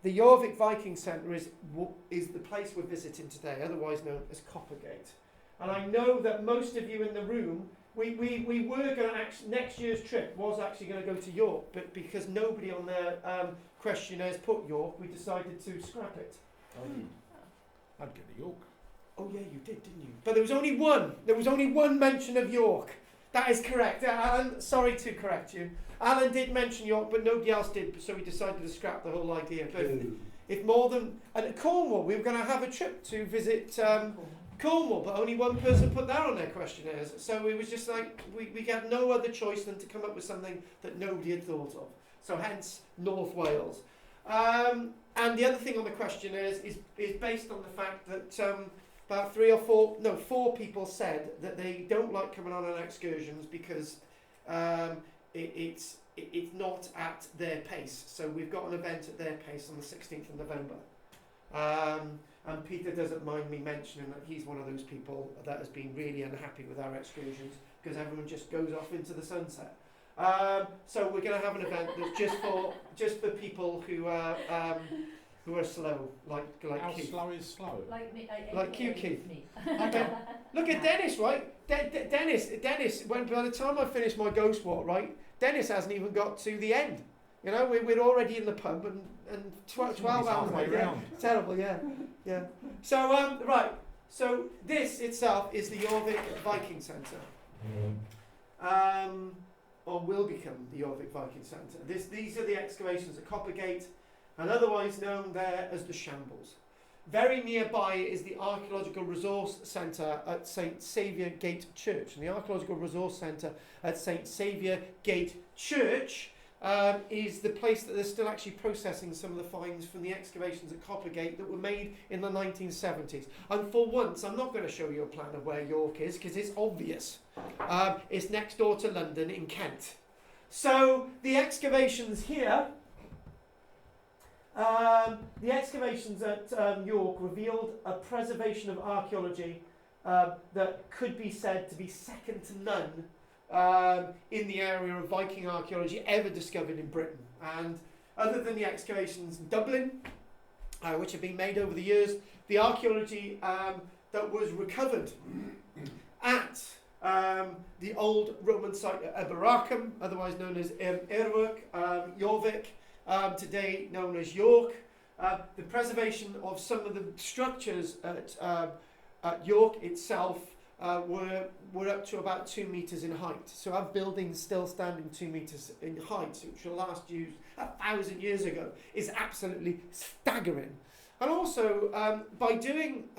the Jorvik Viking Centre is the place we're visiting today, otherwise known as Coppergate. And I know that most of you in the room, we were going to next year's trip was actually going to go to York, but because nobody on their questionnaires put York, we decided to scrap it. I'd go to York. Oh yeah, you did, didn't you? But there was only one. There was only one mention of York. That is correct. Alan, sorry to correct you. Alan did mention York, but nobody else did, so we decided to scrap the whole idea. But if more than... And Cornwall, we were going to have a trip to visit Cornwall, but only one person put that on their questionnaires. So it was just like, we had no other choice than to come up with something that nobody had thought of. So hence, North Wales. And the other thing on the questionnaires is based on the fact that about four people said that they don't like coming on excursions because it's not at their pace. So we've got an event at their pace on the 16th of November. And Peter doesn't mind me mentioning that he's one of those people that has been really unhappy with our excursions because everyone just goes off into the sunset. So we're going to have an event that's just for people who are slow, like How Keith. slow is slow? Like me, Like you, Keith. Okay. Look at Dennis, right? Dennis. When by the time I finish my ghost walk, right, Dennis hasn't even got to the end. You know, we're already in the pub and 12 hours later. Yeah, terrible, yeah. So right. So this itself is the Jorvik Viking Centre. Or will become the Jorvik Viking Centre. These are the excavations at Coppergate, and otherwise known there as the Shambles. Very nearby is the Archaeological Resource Centre at St Saviour Gate Church. And the Archaeological Resource Centre at St Saviour Gate Church is the place that they're still actually processing some of the finds from the excavations at Coppergate that were made in the 1970s. And for once, I'm not going to show you a plan of where York is because it's obvious. It's next door to London in Kent. So the excavations here, the excavations at York revealed a preservation of archaeology that could be said to be second to none in the area of Viking archaeology ever discovered in Britain. And other than the excavations in Dublin, which have been made over the years, the archaeology that was recovered at the old Roman site at Eberacum, otherwise known as Jorvik, today known as York. The preservation of some of the structures at York itself were up to about 2 metres in height. So our buildings still standing 2 metres in height, which were last used 1,000 years ago, is absolutely staggering. And also, by doing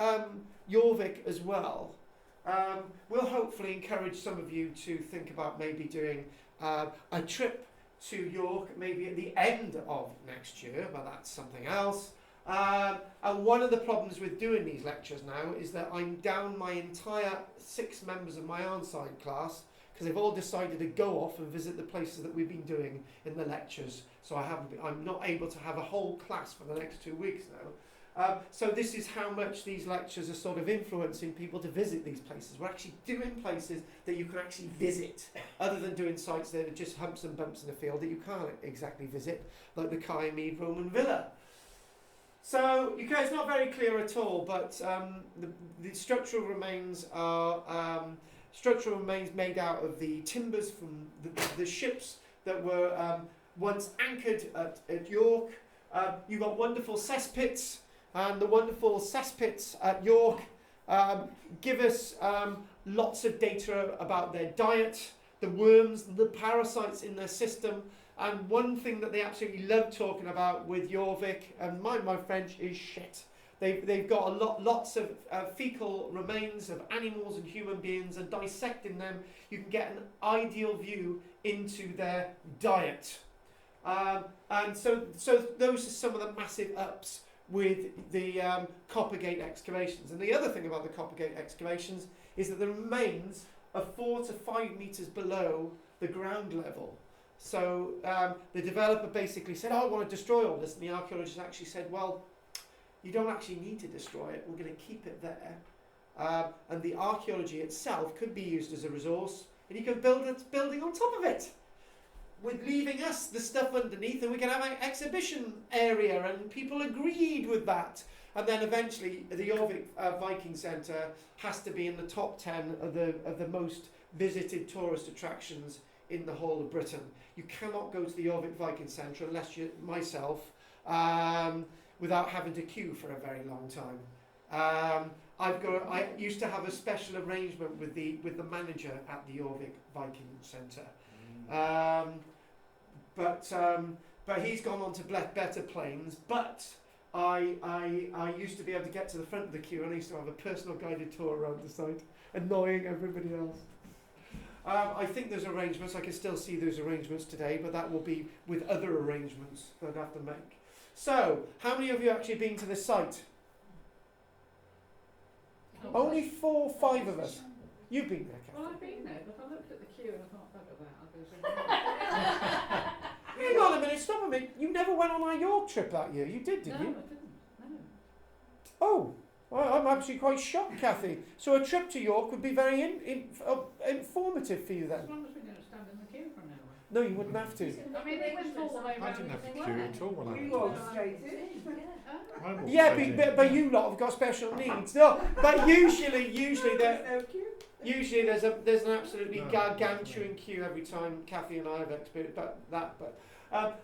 Jorvik as well, we'll hopefully encourage some of you to think about maybe doing a trip to York, maybe at the end of next year, but that's something else. And one of the problems with doing these lectures now is that I'm down my entire 6 members of my Ironside class because they've all decided to go off and visit the places that we've been doing in the lectures. So I'm not able to have a whole class for the next 2 weeks now. So this is how much these lectures are sort of influencing people to visit these places. We're actually doing places that you can actually visit, other than doing sites that are just humps and bumps in the field that you can't exactly visit, like the Kyamid Roman Villa. So it's not very clear at all, but the structural remains are made out of the timbers from the ships that were once anchored at York. You've got wonderful cesspits, and the wonderful cesspits at York give us lots of data about their diet, the worms, the parasites in their system. And one thing that they absolutely love talking about with Jorvik, and mind my French, is shit. They've got lots of fecal remains of animals and human beings, and dissecting them, you can get an ideal view into their diet. And so those are some of the massive ups with the Coppergate excavations. And the other thing about the Coppergate excavations is that the remains are 4 to 5 metres below the ground level. So the developer basically said, I want to destroy all this. And the archaeologist actually said, well, you don't actually need to destroy it. We're going to keep it there. And the archaeology itself could be used as a resource. And you can build a building on top of it. with leaving us the stuff underneath, and we can have an exhibition area, and people agreed with that. And then eventually the Jorvik Viking Centre has to be in the top 10 of the most visited tourist attractions in the whole of Britain. You cannot go to the Jorvik Viking Centre unless you're myself, without having to queue for a very long time. I used to have a special arrangement with the manager at the Jorvik Viking Centre, but he's gone on to better planes. But I used to be able to get to the front of the queue, and I used to have a personal guided tour around the site, annoying everybody else. I think there's arrangements. I can still see those arrangements today, but that will be with other arrangements that I'd have to make. So, how many of you have actually been to this site? Only 4 or 5 of us. You've been there, Kathy. Well, I've been there, but I looked at the queue and I thought, bugger that. Hang on a minute, stop a minute. You never went on our York trip that year. You did No, you? I didn't. No. Oh, well, I'm actually quite shocked, Kathy. So a trip to York would be very informative for you then. As long as we don't stand in the queue for an hour. No, you wouldn't have to. I mean, they went all the way I round. didn't have to They queue weren't. at all when I You was walked there. straight in. I walked Yeah, straight in. but you lot have got special needs. No, but usually there's an absolutely No, gargantuan queue every time Kathy and I have experienced that.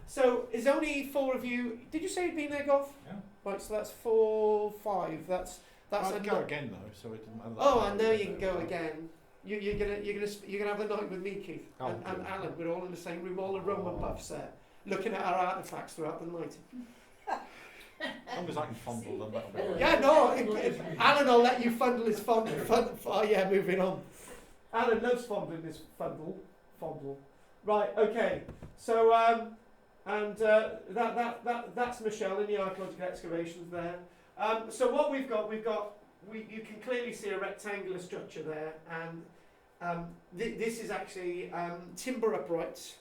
So is only 4 of you? Did you say you'd been there, Goff? Yeah. Right, so that's 4, 5. That's I'd go enough. again though, so it doesn't matter. Oh, I know you can go again. You're gonna have the night with me, Keith, Oh, and good. Alan. We're all in the same room, all the Roman buffs there, looking at our artefacts throughout the night. As long as I can fondle them, that'll be all right. Yeah, no, if Alan will let you fondle his fondle. Oh yeah, moving on. Alan loves fondling his fondle. Right, okay. So that's Michelle in the archaeological excavations there. So what we've got, you can clearly see a rectangular structure there, and this is actually timber uprights,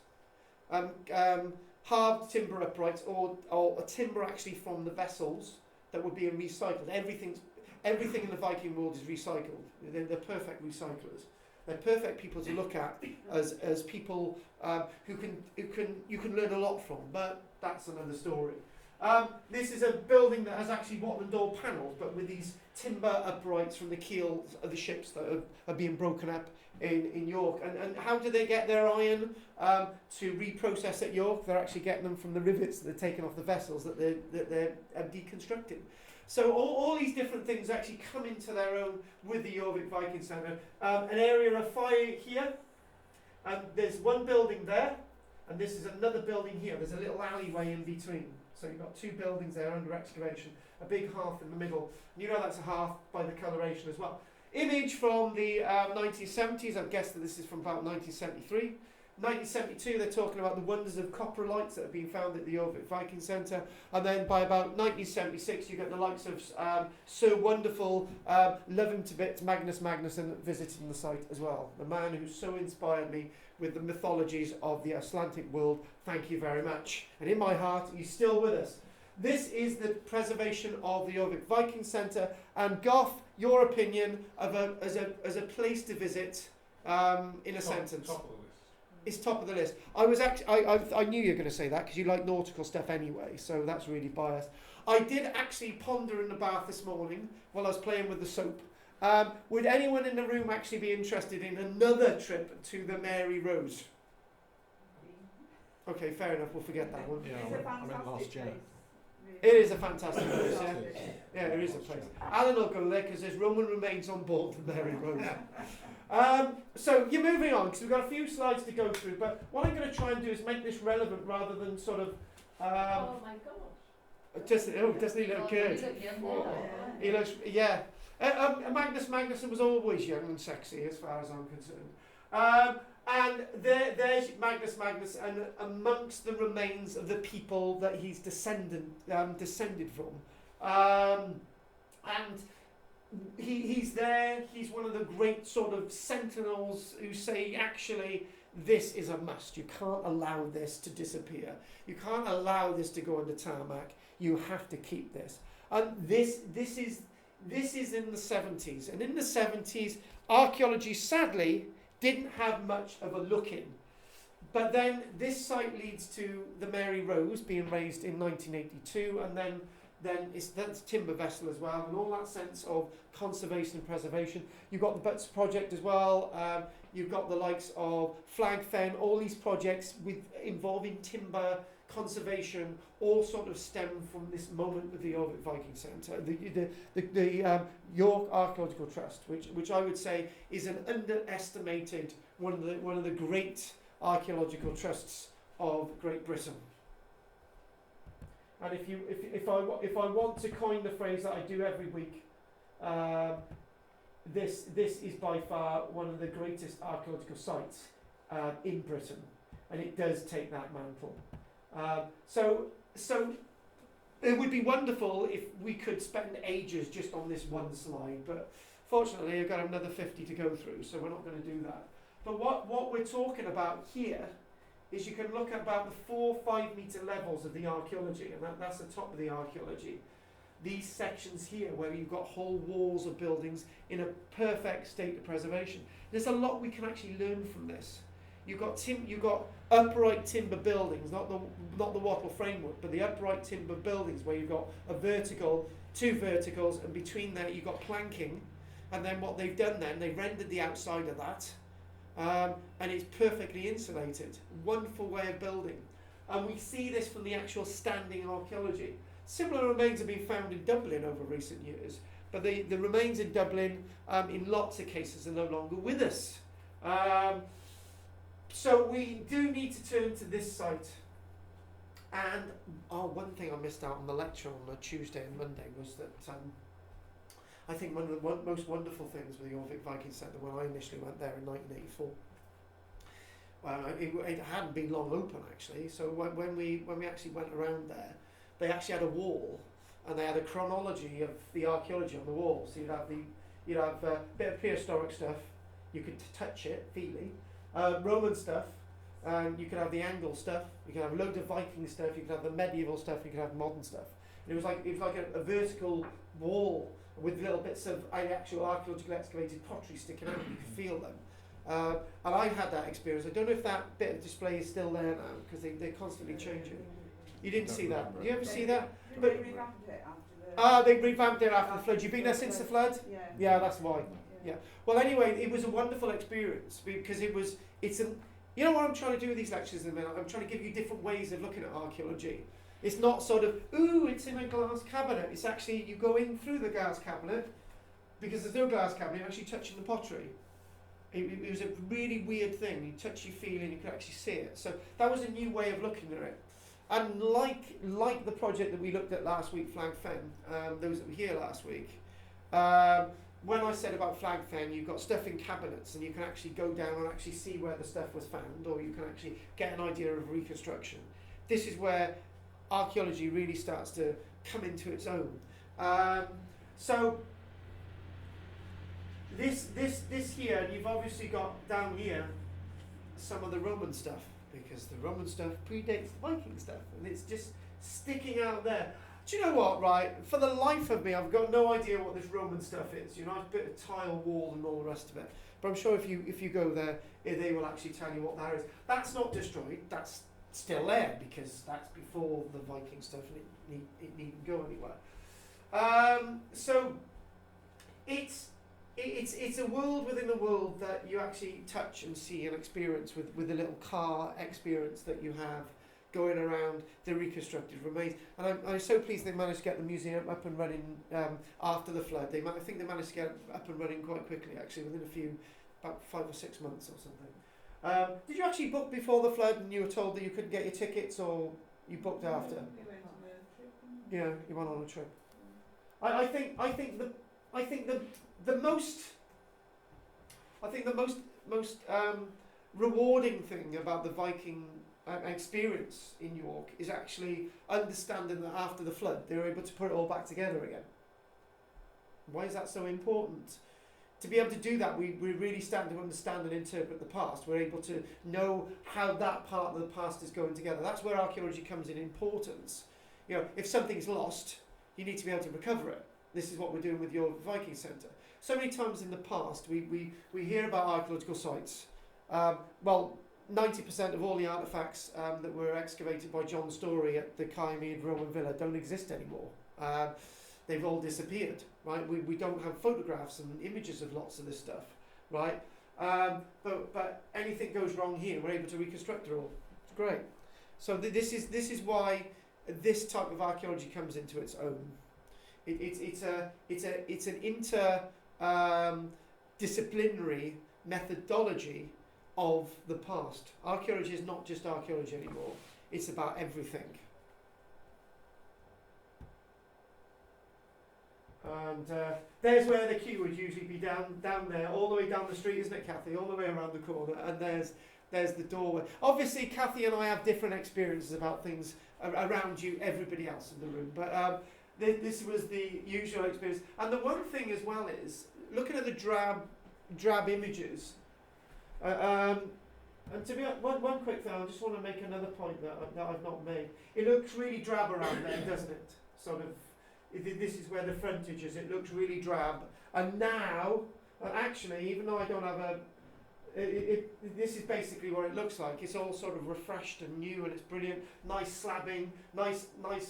halved timber uprights, or a timber actually from the vessels that were being recycled. Everything in the Viking world is recycled. They're perfect recyclers. They're perfect people to look at as people who you can learn a lot from. But that's another story. This is a building that has actually Watland door panels, but with these timber uprights from the keels of the ships that are being broken up in York. And how do they get their iron to reprocess at York? They're actually getting them from the rivets that they're taking off the vessels that they're deconstructing. So all these different things actually come into their own with the Jorvik Viking Centre. An area of fire here, and there's one building there, and this is another building here. There's a little alleyway in between. So you've got 2 buildings there under excavation, a big hearth in the middle. You know that's a hearth by the coloration as well. Image from the 1970s, I guess that this is from about 1973. 1972, they're talking about the wonders of coprolites that have been found at the Jorvik Viking Centre. And then by about 1976, you get the likes of so wonderful, love him to bits, Magnus Magnusson visiting the site as well. The man who so inspired me with the mythologies of the Icelandic world. Thank you very much. And in my heart, you're still with us. This is the preservation of the Jorvik Viking Centre. And Goff, your opinion of as a place to visit in a sentence. Top of the list. It's top of the list. I knew you were going to say that because you like nautical stuff anyway, so that's really biased. I did actually ponder in the bath this morning while I was playing with the soap. Would anyone in the room actually be interested in another trip to the Mary Rose? Okay, fair enough. We'll forget that one. Yeah, It's a I went last year. It is a fantastic place, yeah. Yeah, it is a place. Alan will go there because there's Roman remains on board the Mary Rose. So you're moving on because we've got a few slides to go through, but what I'm going to try and do is make this relevant rather than sort of Oh my gosh. doesn't he look good? He looks, yeah. Magnus Magnusson was always young and sexy as far as I'm concerned. And there's Magnus Magnus, and amongst the remains of the people that he's descended from. And he's there, he's one of the great sort of sentinels who say, actually, this is a must. You can't allow this to disappear. You can't allow this to go on the tarmac. You have to keep this. And this is in the 70s. And in the 70s, archaeology, sadly, didn't have much of a look in. But then this site leads to the Mary Rose being raised in 1982, and then that's timber vessel as well, and all that sense of conservation and preservation. You've got the Butts project as well. You've got the likes of Flag Fen. All these projects involving timber conservation all sort of stem from this moment with the Jorvik Viking Centre, the York Archaeological Trust, which I would say is an underestimated one of the great archaeological trusts of Great Britain. And if I want to coin the phrase that I do every week, this is by far one of the greatest archaeological sites in Britain, and it does take that mantle. So it would be wonderful if we could spend ages just on this one slide, but fortunately I've got another 50 to go through, so we're not going to do that. But what we're talking about here is you can look at about the 4-5 metre levels of the archaeology, and that's the top of the archaeology. These sections here where you've got whole walls of buildings in a perfect state of preservation. There's a lot we can actually learn from this. You've got upright timber buildings, not the wattle framework, but the upright timber buildings where you've got a vertical, two verticals, and between there you've got planking. And then what they've done then, they rendered the outside of that, and it's perfectly insulated. Wonderful way of building. And we see this from the actual standing archaeology. Similar remains have been found in Dublin over recent years, but the remains in Dublin, in lots of cases, are no longer with us. So we do need to turn to this site. And one thing I missed out on the lecture on a Tuesday and Monday was that I think one of the most wonderful things with the Jorvik Viking Centre when I initially went there in 1984. It hadn't been long open actually, so when we actually went around there, they actually had a wall, and they had a chronology of the archaeology on the wall. So you'd have a bit of prehistoric stuff, you could touch it, feel it, Roman stuff, you could have the Angle stuff, you could have a load of Viking stuff, you could have the medieval stuff, you could have modern stuff. And it was like a vertical wall with little bits of actual archaeological excavated pottery sticking out. You could feel them. And I had that experience. I don't know if that bit of display is still there now, because they're constantly changing. You didn't see that? Did you ever see that? They revamped it after the... They revamped it after the flood. You've been there since the flood? Yeah. Yeah, that's why. Yeah. Well, anyway, it was a wonderful experience because you know what I'm trying to do with these lectures in a minute? I'm trying to give you different ways of looking at archaeology. It's not sort of, ooh, it's in a glass cabinet. It's actually, you go in through the glass cabinet, because there's no glass cabinet, you're actually touching the pottery. It was a really weird thing. You touch, you feel, and you could actually see it. So that was a new way of looking at it. And like the project that we looked at last week, Flag Fen, those that were here last week, when I said about Flag Fen, you've got stuff in cabinets, and you can actually go down and actually see where the stuff was found, or you can actually get an idea of reconstruction. This is where archaeology really starts to come into its own. So this here, you've obviously got down here some of the Roman stuff, because the Roman stuff predates the Viking stuff, and it's just sticking out there. Do you know what, right? For the life of me, I've got no idea what this Roman stuff is. You know, a bit of tile wall and all the rest of it. But I'm sure if you go there, they will actually tell you what that is. That's not destroyed. That's still there, because that's before the Viking stuff, and it needn't go anywhere. So it's a world within a world that you actually touch and see and experience with the little car experience that you have going around the reconstructed remains. And I'm so pleased they managed to get the museum up and running after the flood. I think they managed to get it up and running quite quickly, actually, within about 5 or 6 months or something. Did you actually book before the flood and you were told that you couldn't get your tickets, or you booked after? We went on a trip. Yeah, you went on a trip. I think the most rewarding thing about the Viking experience in York is actually understanding that after the flood they were able to put it all back together again. Why is that so important? To be able to do that, we really start to understand and interpret the past. We're able to know how that part of the past is going together. That's where archaeology comes in importance. You know, if something's lost, you need to be able to recover it. This is what we're doing with your Viking Centre. So many times in the past, we hear about archaeological sites. Well, 90% of all the artefacts that were excavated by John Story at the Kymede Roman Villa don't exist anymore. They've all disappeared, right? We don't have photographs and images of lots of this stuff, right? But anything goes wrong here, we're able to reconstruct it all. It's great. So this is why this type of archaeology comes into its own. It's an interdisciplinary methodology of the past. Archaeology is not just archaeology anymore. It's about everything. And there's where the queue would usually be down there, all the way down the street, isn't it, Kathy? All the way around the corner, and there's the doorway. Obviously, Kathy and I have different experiences about things around you, everybody else in the room. But this was the usual experience. And the one thing as well is, looking at the drab images, and to be one quick thing, I just want to make another point that I've not made. It looks really drab around there, doesn't it? Sort of. This is where the frontage is. It looks really drab. And now, actually, even though I don't have this is basically what it looks like. It's all sort of refreshed and new, and it's brilliant. Nice slabbing, nice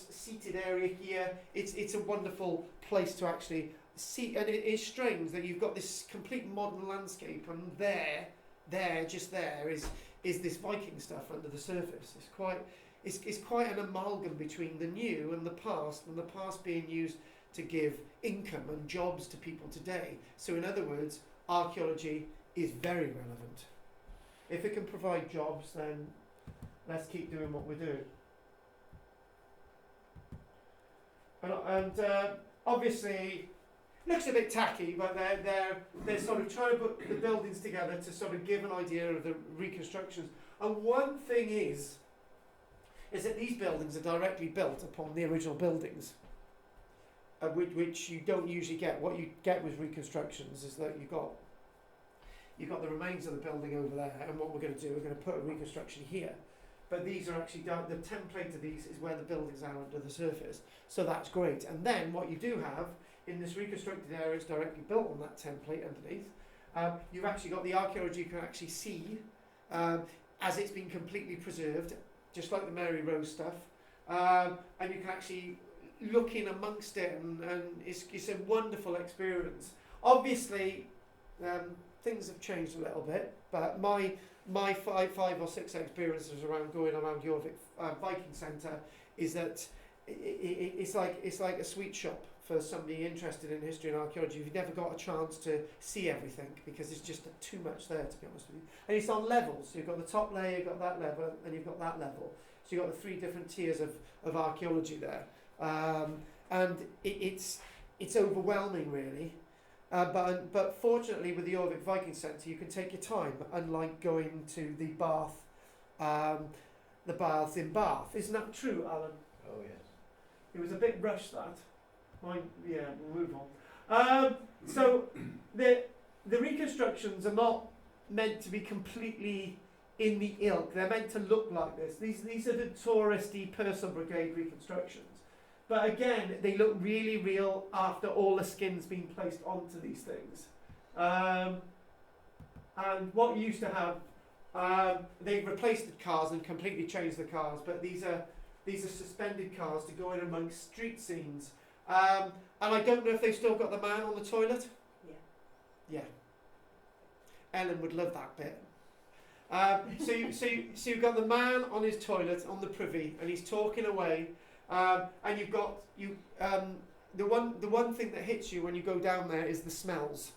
seated area here. It's a wonderful place to actually see. And it is strange that you've got this complete modern landscape, and just there is this Viking stuff under the surface. It's quite an amalgam between the new and the past being used to give income and jobs to people today. So in other words, archaeology is very relevant. If it can provide jobs, then let's keep doing what we're doing. And obviously, looks a bit tacky, but they're sort of trying to put the buildings together to sort of give an idea of the reconstructions. And one thing is that these buildings are directly built upon the original buildings, which you don't usually get. What you get with reconstructions is that you've got the remains of the building over there, and what we're going to do, we're going to put a reconstruction here. But these are actually done, the template of these is where the buildings are under the surface. So that's great. And then what you do have in this reconstructed area is directly built on that template underneath. You've actually got the archaeology you can actually see as it's been completely preserved, just like the Mary Rose stuff, and you can actually look in amongst it, and it's a wonderful experience. Obviously, things have changed a little bit, but my five or six experiences going around Jorvik Viking Centre is that it's like a sweet shop for somebody interested in history and archaeology. You've never got a chance to see everything because there's just too much there, to be honest with you. And it's on levels. So you've got the top layer, you've got that level, and you've got that level. So you've got the three different tiers of archaeology there. And it's overwhelming, really. But fortunately, with the Jorvik Viking Centre, you can take your time, unlike going to the baths in Bath. Isn't that true, Alan? Oh, yes. It was a bit rushed, that. Yeah, we'll move on. So the reconstructions are not meant to be completely in the ilk. They're meant to look like this. These are the touristy Purcell Brigade reconstructions. But again, they look really real after all the skin's been placed onto these things. And what you used to have, they've replaced the cars and completely changed the cars, but these are suspended cars to go in amongst street scenes. And I don't know if they've still got the man on the toilet. Yeah. Ellen would love that bit. So you've got the man on his toilet on the privy, and he's talking away. And you've got the one thing that hits you when you go down there is the smells.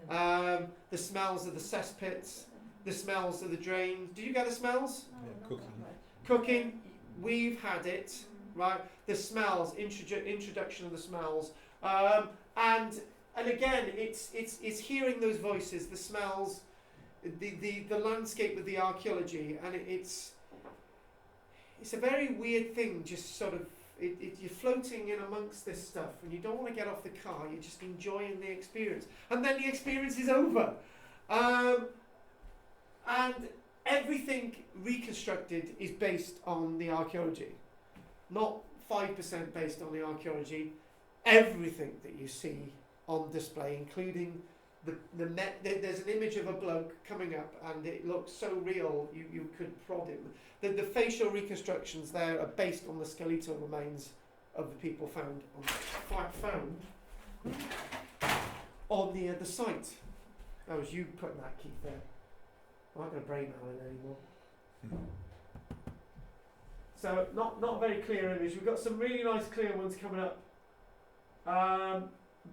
The smells of the cesspits, the smells of the drains. Did you get the smells? Yeah, Cooking. We've had it, right? The smells, introduction of the smells, and again, it's hearing those voices, the smells, the landscape with the archaeology, and it's a very weird thing. Just sort of, you're floating in amongst this stuff, and you don't want to get off the car. You're just enjoying the experience, and then the experience is over, and everything reconstructed is based on the archaeology, not 5% based on the archaeology. Everything that you see on display, including there's an image of a bloke coming up, and it looks so real you could prod him. The facial reconstructions there are based on the skeletal remains of the people found on the site. That was you putting that, Keith, there. I'm not going to brain Alan anymore. So not a very clear image. We've got some really nice clear ones coming up.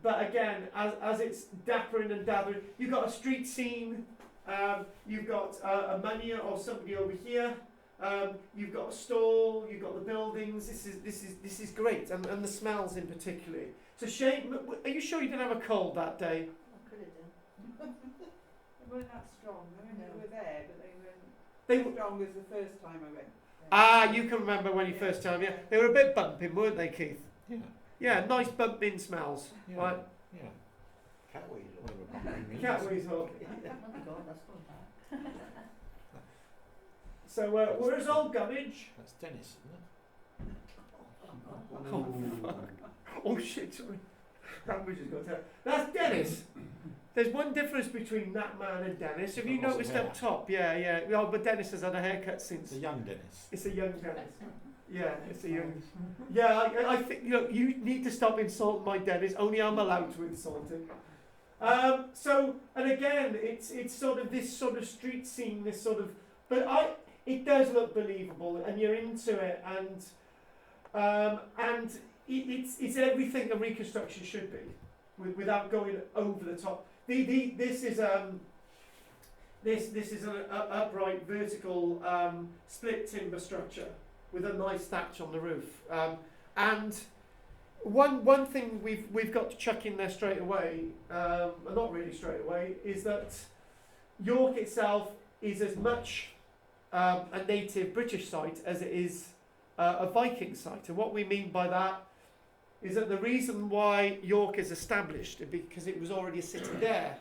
But again, as it's dappering and dathering, you've got a street scene. You've got a mania of somebody over here. You've got a stall. You've got the buildings. This is great, and the smells in particular. So Shane, are you sure you didn't have a cold that day? I could have done. They weren't that strong. I mean, they were there, but They they were. weren't as strong as the first time I went. Ah, you can remember when you first time, yeah. They were a bit bumping, weren't they, Keith? Yeah. Yeah, nice bumping smells. Yeah. Right. Yeah. Cat weasel. Whatever bumping means. Cat weasel. Oh my God, that's not bad. So where's old Gummidge? That's Dennis, isn't it? Oh, fuck. Oh shit, sorry. Gummidge has got to. That's Dennis. There's one difference between that man and Dennis. Have you Got lots of noticed hair. up top? Yeah. Oh, but Dennis has had a haircut since. It's a young Dennis. It's a young Dennis. Yeah, it's a young. Yeah, I think you need to stop insulting my Dennis. Only I'm allowed to insult him. So, and again, it's sort of this sort of street scene, this sort of, but it does look believable, and you're into it, and it's everything a reconstruction should be, without going over the top. This is an upright vertical split timber structure with a nice thatch on the roof, and one thing we've got to chuck in there straight away, not really straight away, is that York itself is as much a native British site as it is a Viking site, and what we mean by that is that the reason why York is established is because it was already a city there.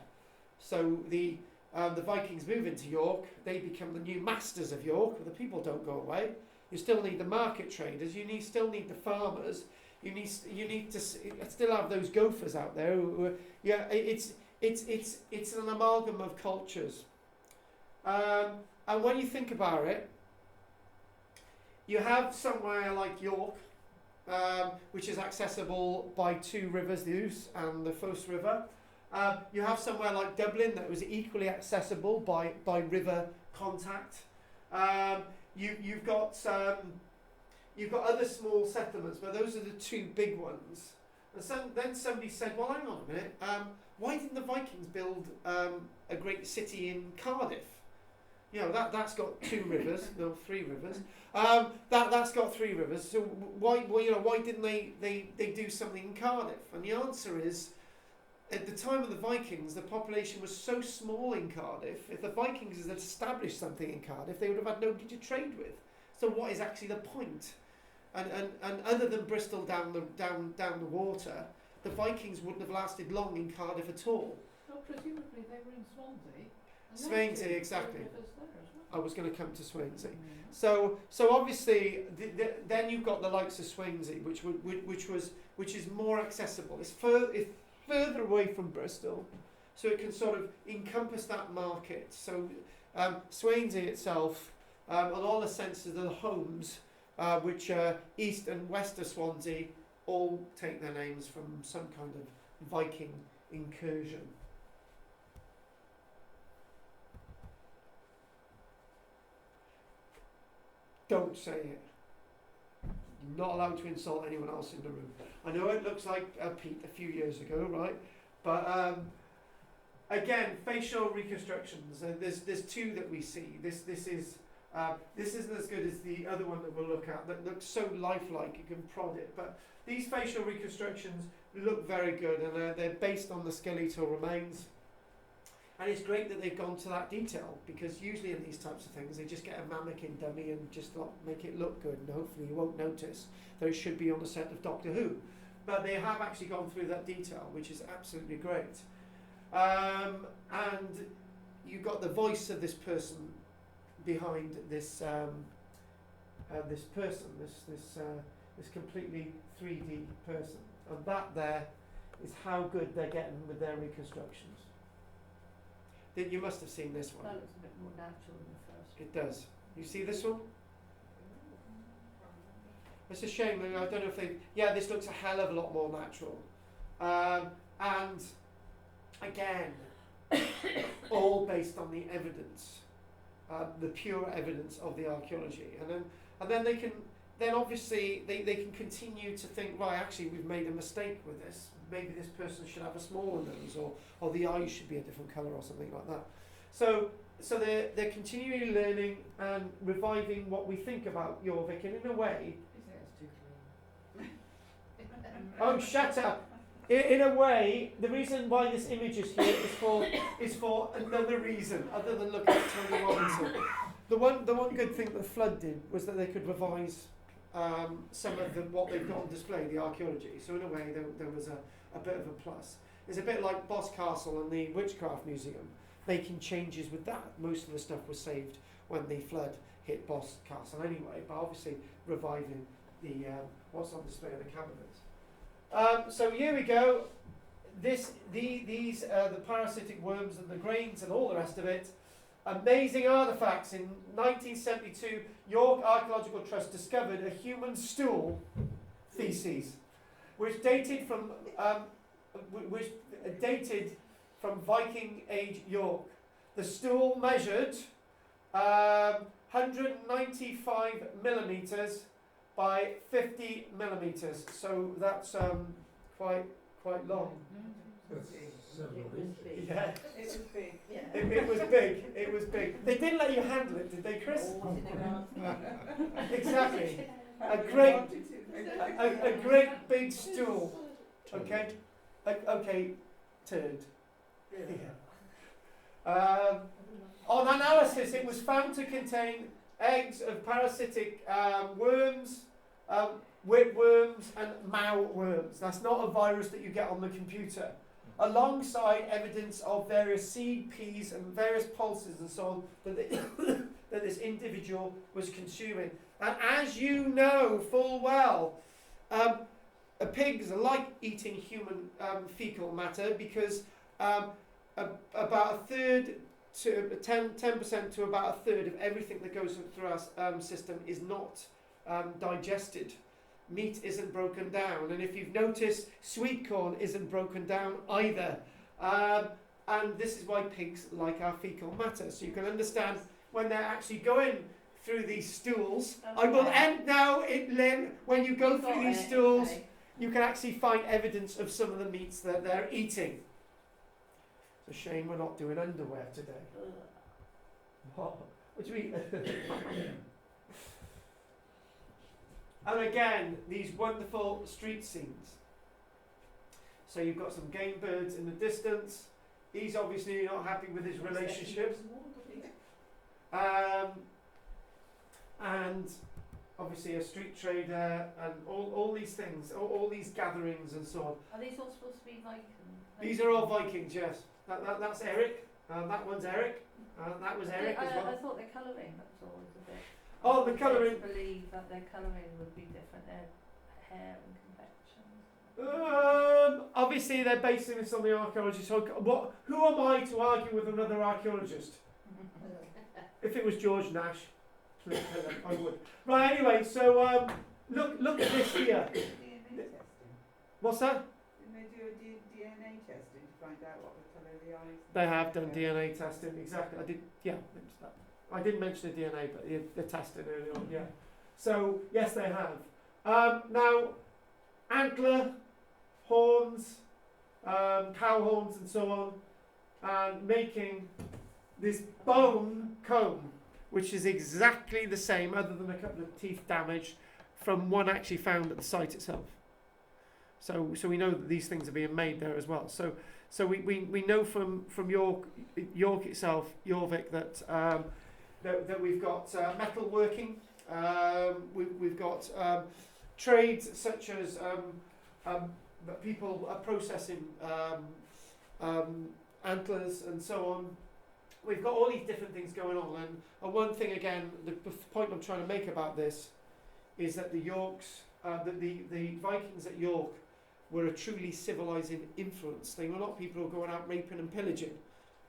So the Vikings move into York, they become the new masters of York, but the people don't go away. You still need the market traders, still need the farmers, you need to still have those gophers out there. It's an amalgam of cultures. And when you think about it, you have somewhere like York, which is accessible by two rivers, the Ouse and the Foss River. You have somewhere like Dublin that was equally accessible by river contact. You've got other small settlements, but those are the two big ones. And then somebody said, well, hang on a minute, why didn't the Vikings build a great city in Cardiff? That's got two rivers, no, three rivers. That's got three rivers. So why didn't they do something in Cardiff? And the answer is, at the time of the Vikings, the population was so small in Cardiff. If the Vikings had established something in Cardiff, they would have had nobody to trade with. So what is actually the point? And other than Bristol down the water, the Vikings wouldn't have lasted long in Cardiff at all. Well, presumably they were in Swansea. and Swansea, they exactly. rivers there as well. I was going to come to Swansea. Mm. So obviously, then you've got the likes of Swansea, which is more accessible. It's further away from Bristol, so it can sort of encompass that market. So Swansea itself, on all the senses of the homes, which are east and west of Swansea, all take their names from some kind of Viking incursion. Don't say it. You're not allowed to insult anyone else in the room. I know it looks like Pete a few years ago, right? But again, facial reconstructions. There's two that we see. This isn't as good as the other one that we'll look at. That looks so lifelike you can prod it. But these facial reconstructions look very good, and they're based on the skeletal remains. And it's great that they've gone to that detail, because usually in these types of things they just get a mannequin dummy and just make it look good, and hopefully you won't notice that it should be on the set of Doctor Who. But they have actually gone through that detail, which is absolutely great. And you've got the voice of this person behind this this person, this completely 3D person, and that there is how good they're getting with their reconstructions. You must have seen this one. That looks a bit more natural than the first. It does. You see this one? It's a shame. I don't know if they. Yeah, this looks a hell of a lot more natural. And again, all based on the evidence, the pure evidence of the archaeology, and then they can. Then obviously they can continue to think, right, actually we've made a mistake with this. Maybe this person should have a smaller nose, or the eyes should be a different colour or something like that. So they're continually learning and reviving what we think about Jorvik, and in a way, You think that's too clean? oh shut up! In a way, the reason why this image is here is for another reason other than looking at Tony Robinson. The one good thing that the flood did was that they could revise some of what they've got on display, the archaeology. So in a way, there was a bit of a plus. It's a bit like Boss Castle and the Witchcraft Museum, making changes with that. Most of the stuff was saved when the flood hit Boss Castle anyway, but obviously reviving the what's on display in the cabinets. So here we go. These the parasitic worms and the grains and all the rest of it. Amazing artefacts. In 1972, York Archaeological Trust discovered a human stool feces, which dated from Viking Age York. The stool measured 195 millimeters by 50 millimeters. So that's quite long. Yeah. It was big. Yeah. It was big. It was big. They didn't let you handle it, did they, Chris? Exactly. A great big stool. Okay. Okay. Turd. Yeah. On analysis, it was found to contain eggs of parasitic worms, whipworms, and mouthworms. That's not a virus that you get on the computer. Alongside evidence of various seed peas and various pulses and so on that this individual was consuming. And as you know full well, pigs like eating human fecal matter because about a third to 10% to about a third of everything that goes through our system is not digested. Meat isn't broken down, and if you've noticed, sweet corn isn't broken down either. And this is why pigs like our fecal matter. So you can understand when they're actually going through these stools. Okay. I will end now, Lynn. When you go through these stools, okay. you can actually find evidence of some of the meats that they're eating. It's a shame we're not doing underwear today. What do you mean? And again, these wonderful street scenes. So you've got some game birds in the distance. He's obviously not happy with his relationship. And obviously a street trader and all these things, all these gatherings and so on. Are these all supposed to be Vikings? These are all Vikings, yes. That's Eric. That one's Eric. That was Eric as I well. thought their colouring was always a bit. Oh, the colouring. I believe that their colouring would be different. Their hair and complexion. Obviously they're basing this on the archaeology. So who am I to argue with another archaeologist? If it was George Nash, I would. Right, anyway, so look at this here. DNA testing. What's that? Didn't they do a DNA testing to find out what the colour of the eyes? They have done DNA testing, exactly. I didn't mention the DNA, but the testing earlier on, yeah. So, yes, they have. Now, antler, horns, cow horns and so on, and making this bone comb, which is exactly the same, other than a couple of teeth damage, from one actually found at the site itself. So we know that these things are being made there as well. So we know from York itself, Jorvik, that we've got metal working. We've got trades such as that people are processing antlers and so on. We've got all these different things going on, and one thing again, the point I'm trying to make about this is that the Vikings at York were a truly civilising influence. They were not people who were going out raping and pillaging.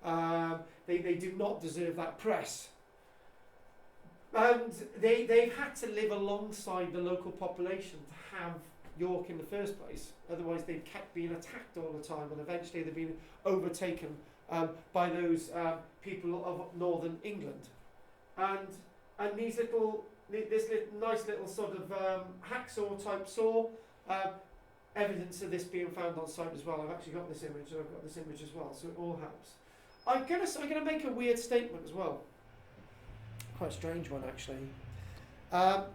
They do not deserve that press. And they've had to live alongside the local population to have York in the first place. Otherwise, they've kept being attacked all the time, and eventually they've been overtaken by those people of northern England. And this nice little sort of hacksaw type saw, evidence of this being found on site as well. I've actually got this image, and I've got this image as well, so it all helps. I'm gonna make a weird statement as well. Quite a strange one, actually.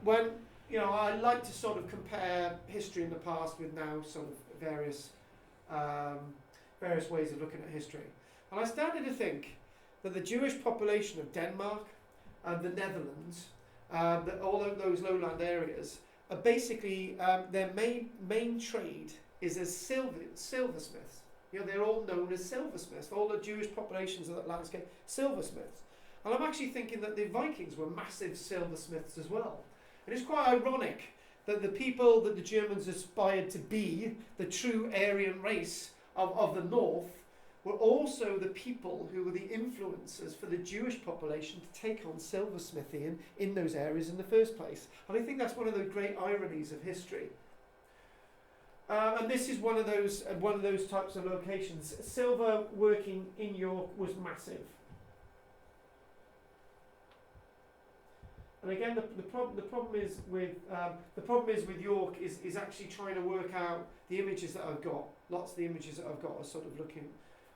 When I like to sort of compare history in the past with now, sort of various ways of looking at history, and I started to think that the Jewish population of Denmark and the Netherlands, that all of those lowland areas, are basically their main trade is as silversmiths. They're all known as silversmiths. All the Jewish populations of that landscape, silversmiths. And I'm actually thinking that the Vikings were massive silversmiths as well. And it's quite ironic that the people that the Germans aspired to be, the true Aryan race of the north, were also the people who were the influencers for the Jewish population to take on silversmithing in those areas in the first place. And I think that's one of the great ironies of history. And this is one of those types of locations. Silver working in York was massive. And again, the problem is with York is actually trying to work out the images that I've got. Lots of the images that I've got are sort of looking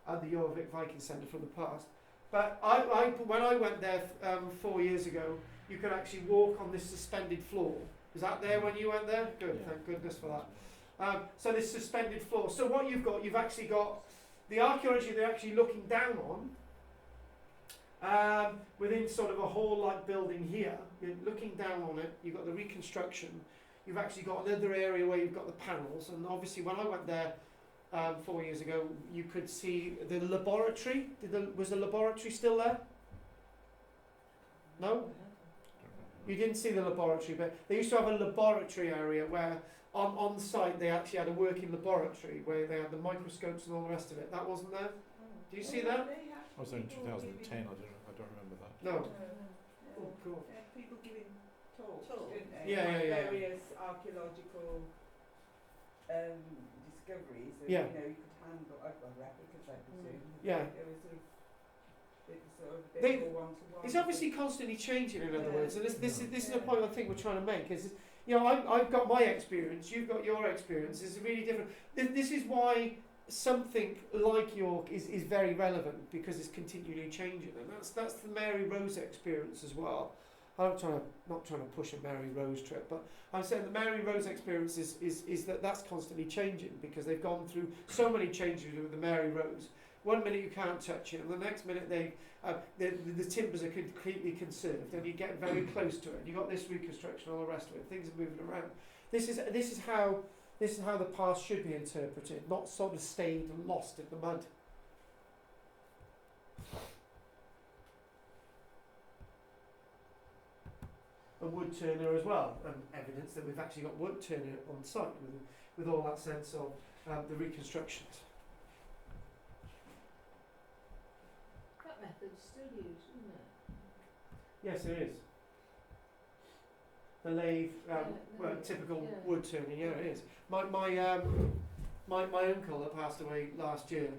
at the Jorvik Viking Centre from the past. But when I went there 4 years ago, you could actually walk on this suspended floor. Was that there when you went there? Good, thank goodness for that. So this suspended floor. So what you've actually got the archaeology they're actually looking down on. Within sort of a hall-like building here, you're looking down on it, you've got the reconstruction, you've actually got another area where you've got the panels, and obviously when I went there 4 years ago, you could see the laboratory. Was the laboratory still there? No? You didn't see the laboratory, but they used to have a laboratory area where on site they actually had a working laboratory where they had the microscopes and all the rest of it. That wasn't there? Do you see that? I was there in 2010. I don't remember that. No. Oh, cool. People giving talks, didn't they? Yeah, Like yeah, yeah. various archaeological discoveries. And, Yeah. You could handle replicas, I presume. Yeah. It was a They- bit more one-to-one. It's obviously constantly changing, in other Yeah. words, and this is a point I think we're trying to make. Is I've got my experience, you've got your experience. It's really different. This is why something like York is very relevant, because it's continually changing, and that's the Mary Rose experience as well. I'm not trying to push a Mary Rose trip, but I'm saying the Mary Rose experience is that's constantly changing, because they've gone through so many changes with the Mary Rose. 1 minute you can't touch it, and the next minute the timbers are completely conserved, and you get very close to it. You got this reconstruction, all the rest of it. Things are moving around. This is how the past should be interpreted, not sort of stayed and lost in the mud. A wood turner as well, evidence that we've actually got wood turner on site with all that sense of the reconstructions. That method's still used, isn't it? Yes, it is. The lathe, typical wood turning. Yeah, it is. My uncle that passed away last year,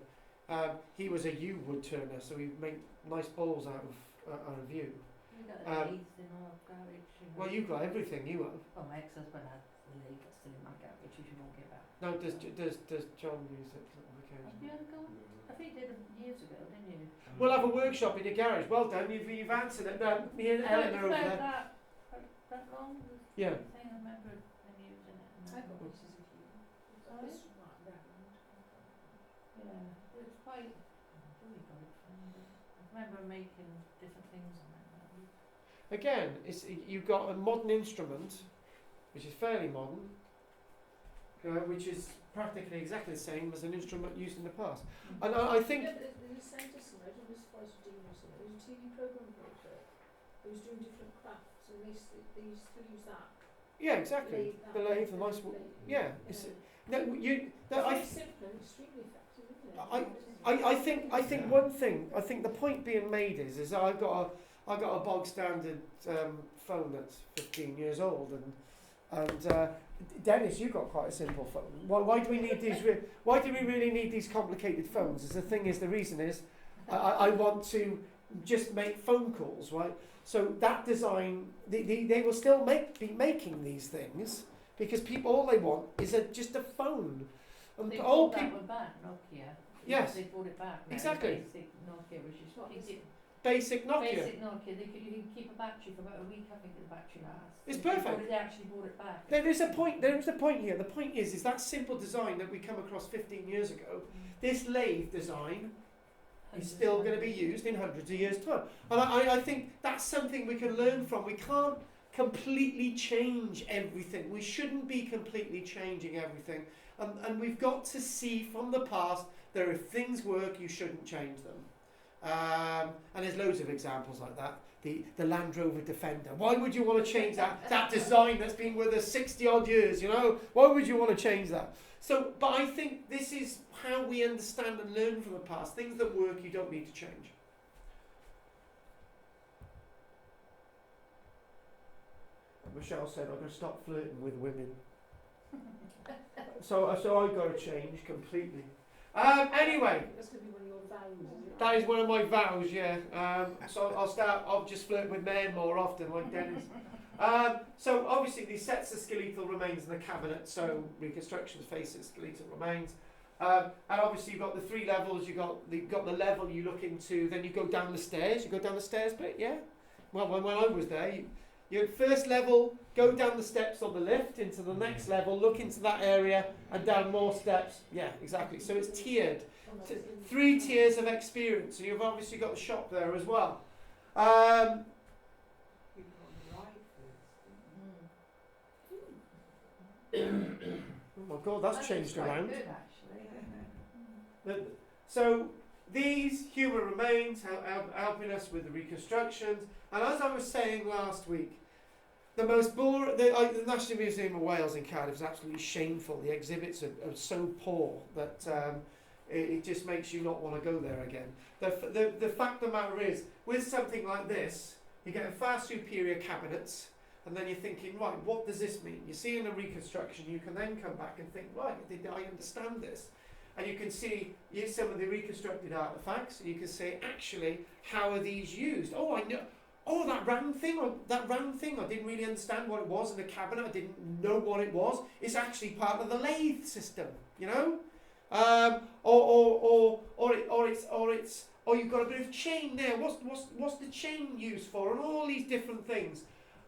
he was a yew wood turner, so he made nice bowls out of yew. You got a lathe in our garage. Well, you've got everything, you have. Well, my ex-husband had the lathe that's still in my garage, which you won't get back. No, does John use it on occasion? Have you ever gone? I think you did years ago, didn't you? We'll have a workshop in your garage. Well done, you've answered it. No, me and Ellen are over there. That long? Yeah. I remember them using it. I've got pieces of you. Sorry? This right round. Yeah, it's quite. Really got it from. I remember making different things on it. Again, you've got a modern instrument, which is fairly modern, which is practically exactly the same as an instrument used in the past. And I think. Yeah, but in the centre somewhere, I don't know if I was doing or something, there was a TV programme about it. They was doing different crafts, and they used to use that. Yeah, exactly. The lathe, the nice. Yeah, it's. No, you. It's very simple, and it's extremely effective, isn't it? I think one thing, I think the point being made is I've got a bog standard phone that's 15 years old, and Dennis, you've got quite a simple phone. Why do we need these? Why do we really need these complicated phones? The reason is, I want to just make phone calls, right? So that design, they will still be making these things because people, all they want is just a phone. And They all brought that people, one back, Nokia. Yes. They brought it back now. Exactly. Basic Nokia, which is What is it? basic Nokia. Basic Nokia. You can keep a battery for about a week. I think the battery lasts. It's They perfect. They actually brought it back. There is a point here. The point is that simple design that we come across 15 years ago. This lathe design is still going to be used in hundreds of years' time. And I think that's something we can learn from. We can't completely change everything. We shouldn't be completely changing everything. And we've got to see from the past that if things work, you shouldn't change them. And there's loads of examples like that. The Land Rover Defender. Why would you want to change that design that's been with us 60 odd years, you know? Why would you want to change that? So, but I think this is how we understand and learn from the past. Things that work, you don't need to change. Michelle said, I'm going to stop flirting with women. So I've got to change completely. Anyway, That's going to be one of your vows, isn't it? that is one of my vows, yeah. So I'll just flirt with men more often, like Dennis. So obviously these sets of skeletal remains in the cabinet, so reconstructions, faces, skeletal remains. And obviously you've got the 3 levels, you've got the level you look into, then you go down the stairs. You go down the stairs bit, yeah? Well, when I was there, you first level, go down the steps on the lift into the next level, look into that area, and down more steps. Yeah, exactly. So it's tiered. 3 tiers of experience, and you've obviously got the shop there as well. Oh my God, that's changed quite around. Good, actually. So these human remains helping us with the reconstructions, and as I was saying last week, the most boring. The National Museum of Wales in Cardiff is absolutely shameful. The exhibits are so poor that it just makes you not want to go there again. The fact of the matter is, with something like this, you get far superior cabinets, and then you're thinking, right, what does this mean? You see in a reconstruction, you can then come back and think, right, did I understand this? And you can see some of the reconstructed artefacts, and you can say, actually, how are these used? Oh, I know. Oh, that round thing, I didn't really understand what it was in the cabinet. I didn't know what it was. It's actually part of the lathe system, you know. Or you've got a bit of chain there. What's the chain used for? And all these different things.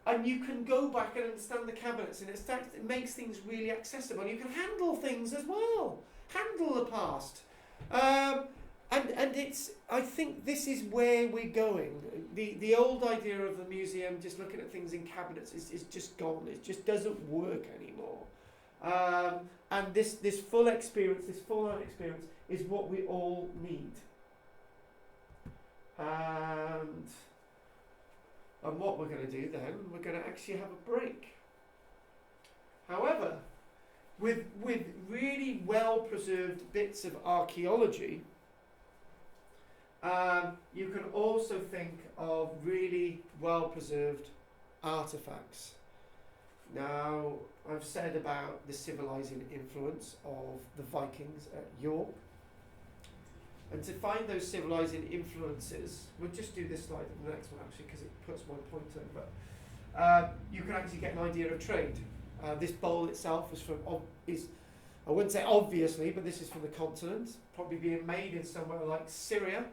And you can go back and understand the cabinets, and it makes things really accessible. And you can handle things as well. Handle the past. And it's, I think this is where we're going. The old idea of the museum just looking at things in cabinets is just gone. It just doesn't work anymore. And this full experience, this full-on experience, is what we all need. And what we're going to do then, we're going to actually have a break. However, with really well-preserved bits of archaeology, you can also think of really well-preserved artefacts. Now, I've said about the civilizing influence of the Vikings at York. And to find those civilizing influences, we'll just do this slide in the next one actually, because it puts my point over. But you can actually get an idea of trade. This bowl itself is I wouldn't say obviously, but this is from the continent, probably being made in somewhere like Syria.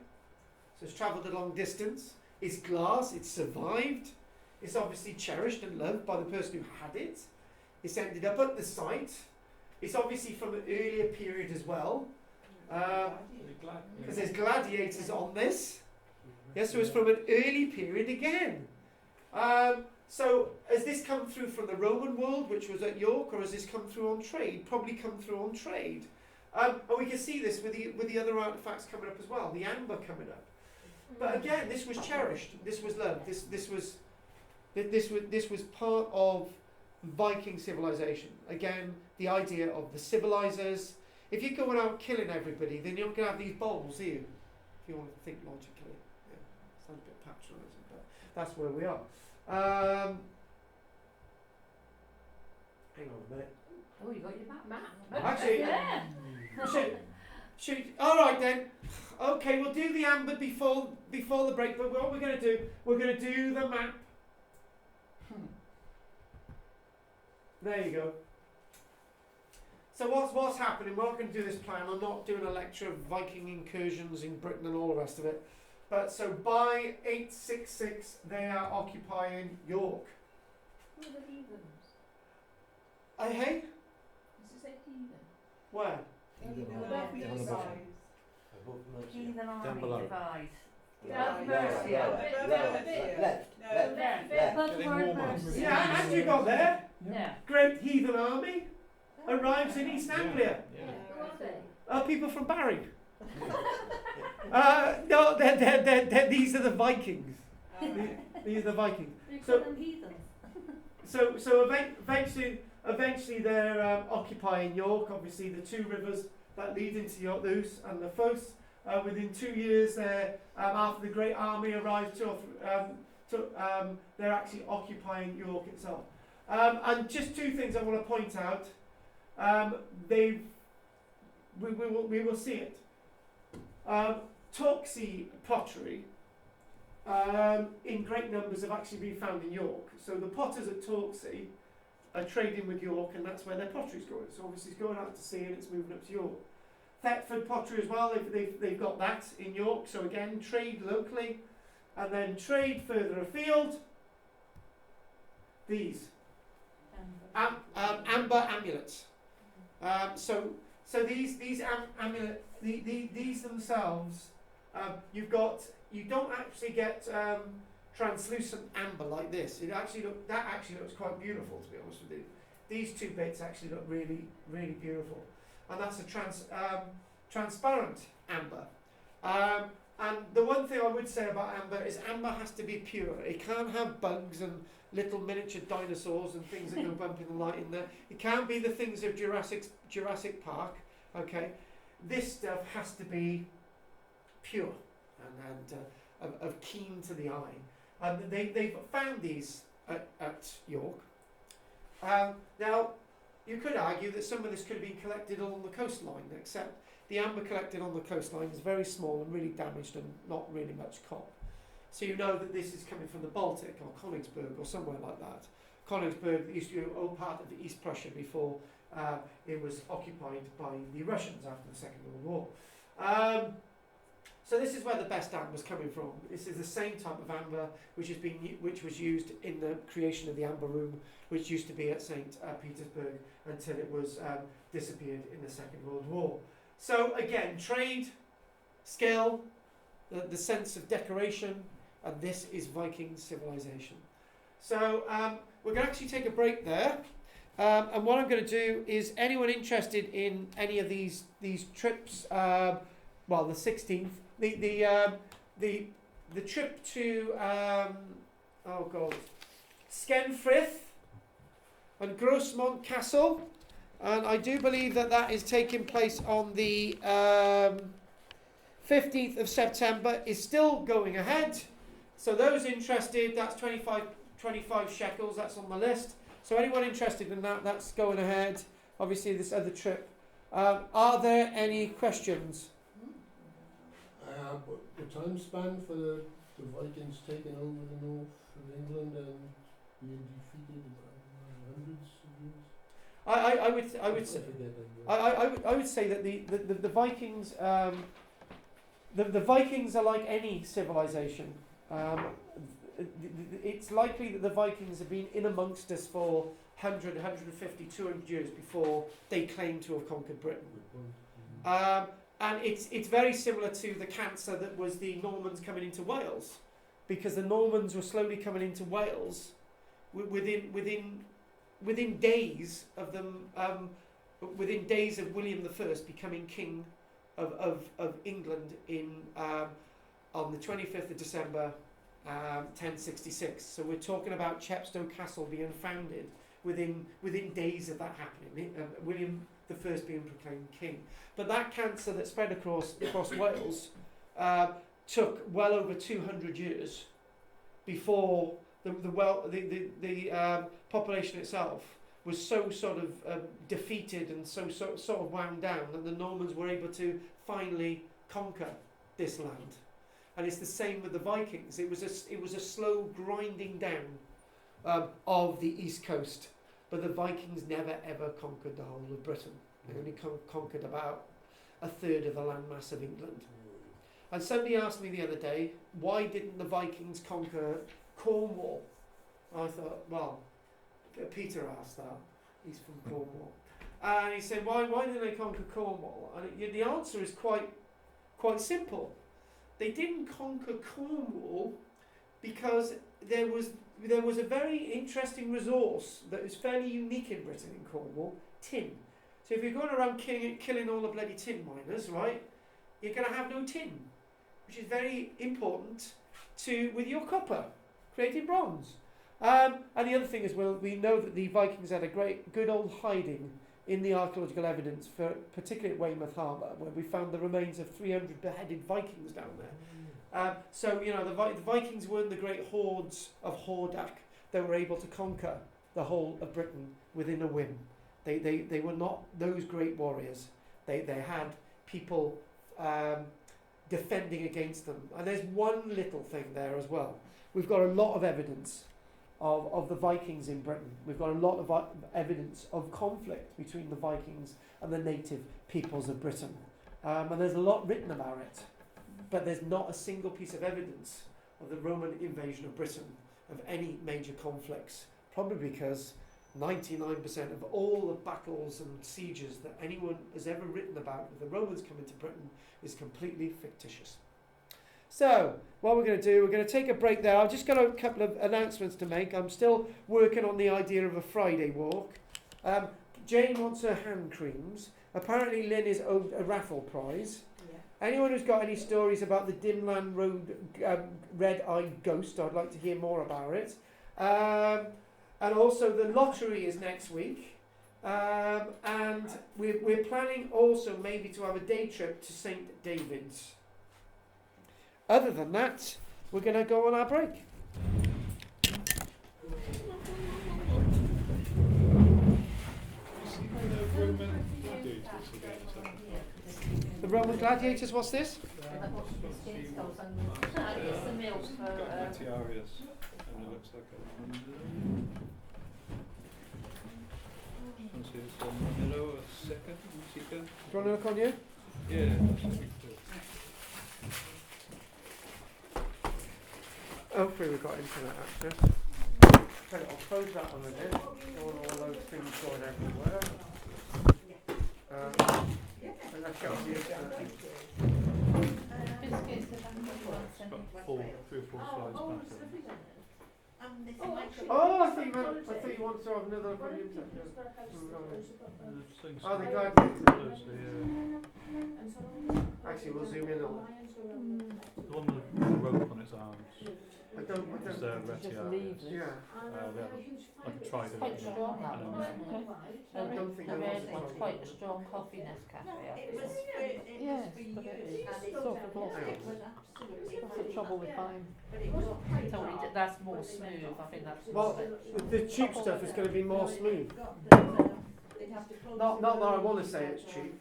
So it's travelled a long distance. It's glass, it's survived. It's obviously cherished and loved by the person who had it. It's ended up at the site. It's obviously from an earlier period as well. Because there's gladiators on this. Yes, so it's from an early period again. So has this come through from the Roman world, which was at York, or has this come through on trade? Probably come through on trade. And we can see this with the other artefacts coming up as well. The amber coming up. But again, this was cherished. This was loved. This was part of Viking civilization. Again, the idea of the civilizers. if you're going out killing everybody, then you're not going to have these bowls, are you? If you want to think logically. Yeah, sounds a bit patronising, but that's where we are. Hang on a minute. Oh, you got your map. Actually, Yeah. all right then. Okay, we'll do the amber before the break. But what we're going to do, we're going to do the map. There you go. So what's happening? We're not going to do this plan. I'm not doing a lecture of Viking incursions in Britain and all the rest of it. But so by 866, they are occupying York. Who are the heathens? Hey, Does it say heathen? where? Heathen Down army below. divide. Yeah. Mercia. Above Getting word warmer. Mercia. Yeah, and you got there. Yeah. Great heathen army arrives in East Anglia. Yeah. Who are they? People from Barry. No, these are the Vikings. These are the Vikings. You So- call them heathens? So eventually they're occupying York. Obviously, the two rivers that lead into York, the Ouse and the Foss. Within 2 years, after the Great Army arrived, they're actually occupying York itself. And just two things I want to point out. We will see it. Torksey pottery in great numbers have actually been found in York. So the potters at Torksey are trading with York, and that's where their pottery's going. So obviously it's going out to sea and it's moving up to York. Thetford pottery as well, they've got that in York. So again, trade locally, and then trade further afield. These amber amulets. So these amulet, these themselves, you don't actually get translucent amber like this. That actually looks quite beautiful, to be honest with you. These two bits actually look really, really beautiful, and that's a transparent amber. And the one thing I would say about amber is amber has to be pure. It can't have bugs and little miniature dinosaurs and things that go bumping the light in there. It can't be the things of Jurassic Park. Okay, this stuff has to be pure and of keen to the eye. And they've found these at York. Now, you could argue that some of this could have been collected along the coastline, except the amber collected on the coastline is very small and really damaged and not really much cop. So you know that this is coming from the Baltic or Königsberg or somewhere like that. Königsberg used to be an old part of East Prussia before it was occupied by the Russians after the Second World War. So this is where the best amber was coming from. This is the same type of amber which was used in the creation of the amber room, which used to be at St. Petersburg until it was disappeared in the Second World War. So again, trade, skill, the sense of decoration, and this is Viking civilization. So we're going to actually take a break there. And what I'm going to do is, anyone interested in any of these trips, the 16th, the trip to Skenfrith and Grosmont Castle, and I do believe that is taking place on the 15th of September, is still going ahead. So those interested, that's 25 shekels, that's on the list. So anyone interested in that, that's going ahead. Obviously this other trip. Are there any questions? The time span for the Vikings taking over the north of England and being defeated hundreds of years? I would say that the Vikings the Vikings are like any civilization. It's likely that the Vikings have been in amongst us for 100, 150, 200 years before they claim to have conquered Britain. And it's very similar to the cancer that was the Normans coming into Wales, because the Normans were slowly coming into Wales within days of them, within days of William I becoming king of England on the 25th of December 1066. So we're talking about Chepstow Castle being founded within days of that happening. the first being proclaimed king. But that cancer that spread across Wales took well over 200 years before the population itself was so sort of defeated and so sort of wound down that the Normans were able to finally conquer this land. And it's the same with the Vikings. It was a slow grinding down of the east coast, but the Vikings never ever conquered the whole of Britain. They only conquered about a third of the landmass of England. And somebody asked me the other day, why didn't the Vikings conquer Cornwall? I thought, well, Peter asked that. He's from Cornwall. And he said, why didn't they conquer Cornwall? And the answer is quite simple. They didn't conquer Cornwall because there was a very interesting resource that is fairly unique in Britain, in Cornwall, tin. So if you're going around killing all the bloody tin miners, right, you're going to have no tin, which is very important with your copper, creating bronze. And the other thing is, well, we know that the Vikings had a good old hiding in the archaeological evidence, particularly at Weymouth Harbour, where we found the remains of 300 beheaded Vikings down there. So, you know, the Vikings weren't the great hordes of Hordak that were able to conquer the whole of Britain within a whim. They were not those great warriors. They had people defending against them. And there's one little thing there as well. We've got a lot of evidence of the Vikings in Britain. We've got a lot of evidence of conflict between the Vikings and the native peoples of Britain. And there's a lot written about it. But there's not a single piece of evidence of the Roman invasion of Britain, of any major conflicts. Probably because 99% of all the battles and sieges that anyone has ever written about with the Romans coming to Britain is completely fictitious. So, what we're going to do, we're going to take a break there. I've just got a couple of announcements to make. I'm still working on the idea of a Friday walk. Jane wants her hand creams. Apparently Lynn is owed a raffle prize. Yeah. Anyone who's got any stories about the Dimland Road red-eyed ghost, I'd like to hear more about it. And also the lottery is next week. And we're planning also maybe to have a day trip to St. David's. Other than that, we're going to go on our break. The Roman gladiators, what's this? It's the milk for... Metiarius, and it looks like a... Manilo, a second, Sika. Do you want to look on you? Yeah, hopefully we've got internet access. Okay, I'll close that one a minute. Don't want all those things going everywhere. And let's get on the internet. about 3 or 4 slides back. Oh, I thought you wanted to have another look on the internet. The Oh, the guy. Actually, we'll zoom in on it. The one with the rope on its arms. I don't. Is there Retiarius? Yeah. I can try them. Quite strong, that one, isn't it? I don't think there was It's quite a strong coffee Nescafe. Yes, but it's sort of lost it. That's the trouble with buying. That's more smooth, I think that's well, the cheap stuff is going to be more smooth. Not that I want to say it's cheap.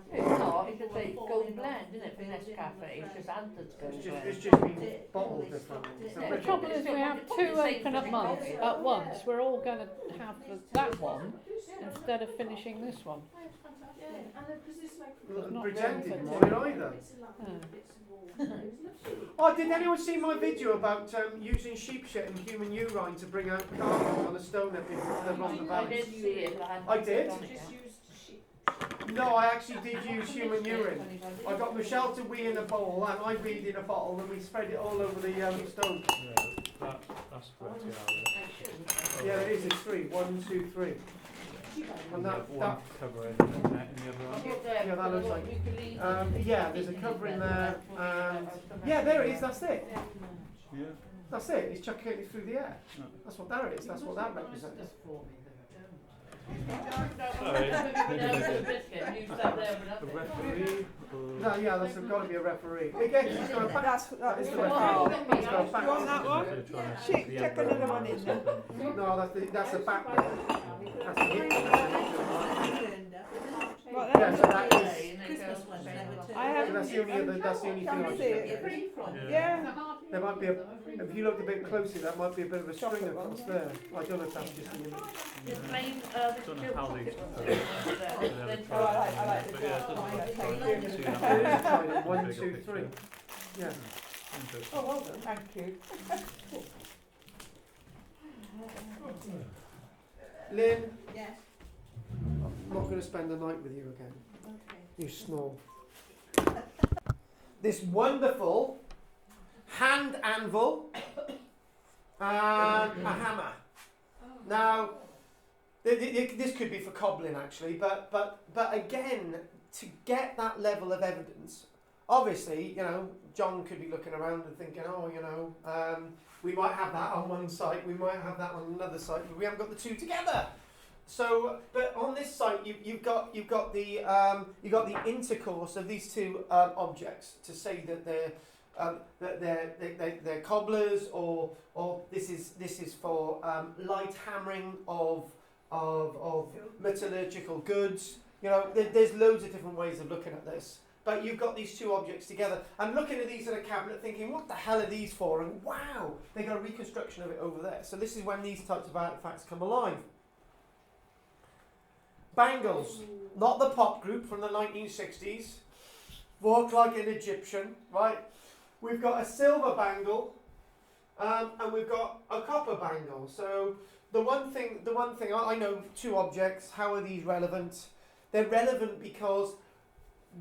It's not, it's just a golden blend, isn't it, for Nescafe? It's just added golden blend. It's just been bottled differently. The trouble is we have 2 open-up months at once. We're all going to have that one instead of finishing this one. Not Pretended very more either. Oh, did anyone see my video about using sheep shit and human urine to bring out carbon on a stone at the Rhondda I Valley? did see it, but I did? done it yet. No, I actually did use human urine. I got Michelle to wee in a bowl and I weed in a bottle and we spread it all over the stone. Yeah, that's Retiarius. Yeah, it is. It's 3. 1, 2, 3. And that cover in the other one. yeah, that looks like. Yeah, there's a cover in there, and yeah, there it is. That's it. Yeah. That's it. It's chucking it through the air. No. That's what that is. That's what that represents. Sorry. The The referee. No, yeah, there's got to be a referee. Again, she's got a That is the Oh. referee. You want that one? Check another one in then. No, that's a back one. That's a hip one. What Yeah, then? so that is. Christmas one. So I haven't that's the only thing I Can see it. can. Yeah. There might be if you looked a bit closely, that might be a bit of a string across there. I don't know if that's just the image. Don't know how these. Oh, I like But the yeah, top. it doesn't Thank try you. to see There that. is a tiny 1, Bigger 2, picture. 3. Yeah. Oh, well done. Thank you. Lynn, Yes. I'm not going to spend the night with you again. Okay. You snore. This wonderful hand anvil and a hammer. Now, this could be for cobbling actually, but again, to get that level of evidence, obviously, you know, John could be looking around and thinking, oh, you know, we might have that on one site, we might have that on another site, but we haven't got the two together. So, but on this site, you've got the intercourse of these two objects to say that they're cobblers, or this is for light hammering of metallurgical goods. You know, there's loads of different ways of looking at this. But you've got these two objects together. I'm looking at these in a cabinet thinking, what the hell are these for? And wow, they got a reconstruction of it over there. So this is when these types of artifacts come alive. Bangles, not the pop group from the 1960s. Walk like an Egyptian, right? We've got a silver bangle, and we've got a copper bangle. So the one thing I know, two objects. How are these relevant? They're relevant because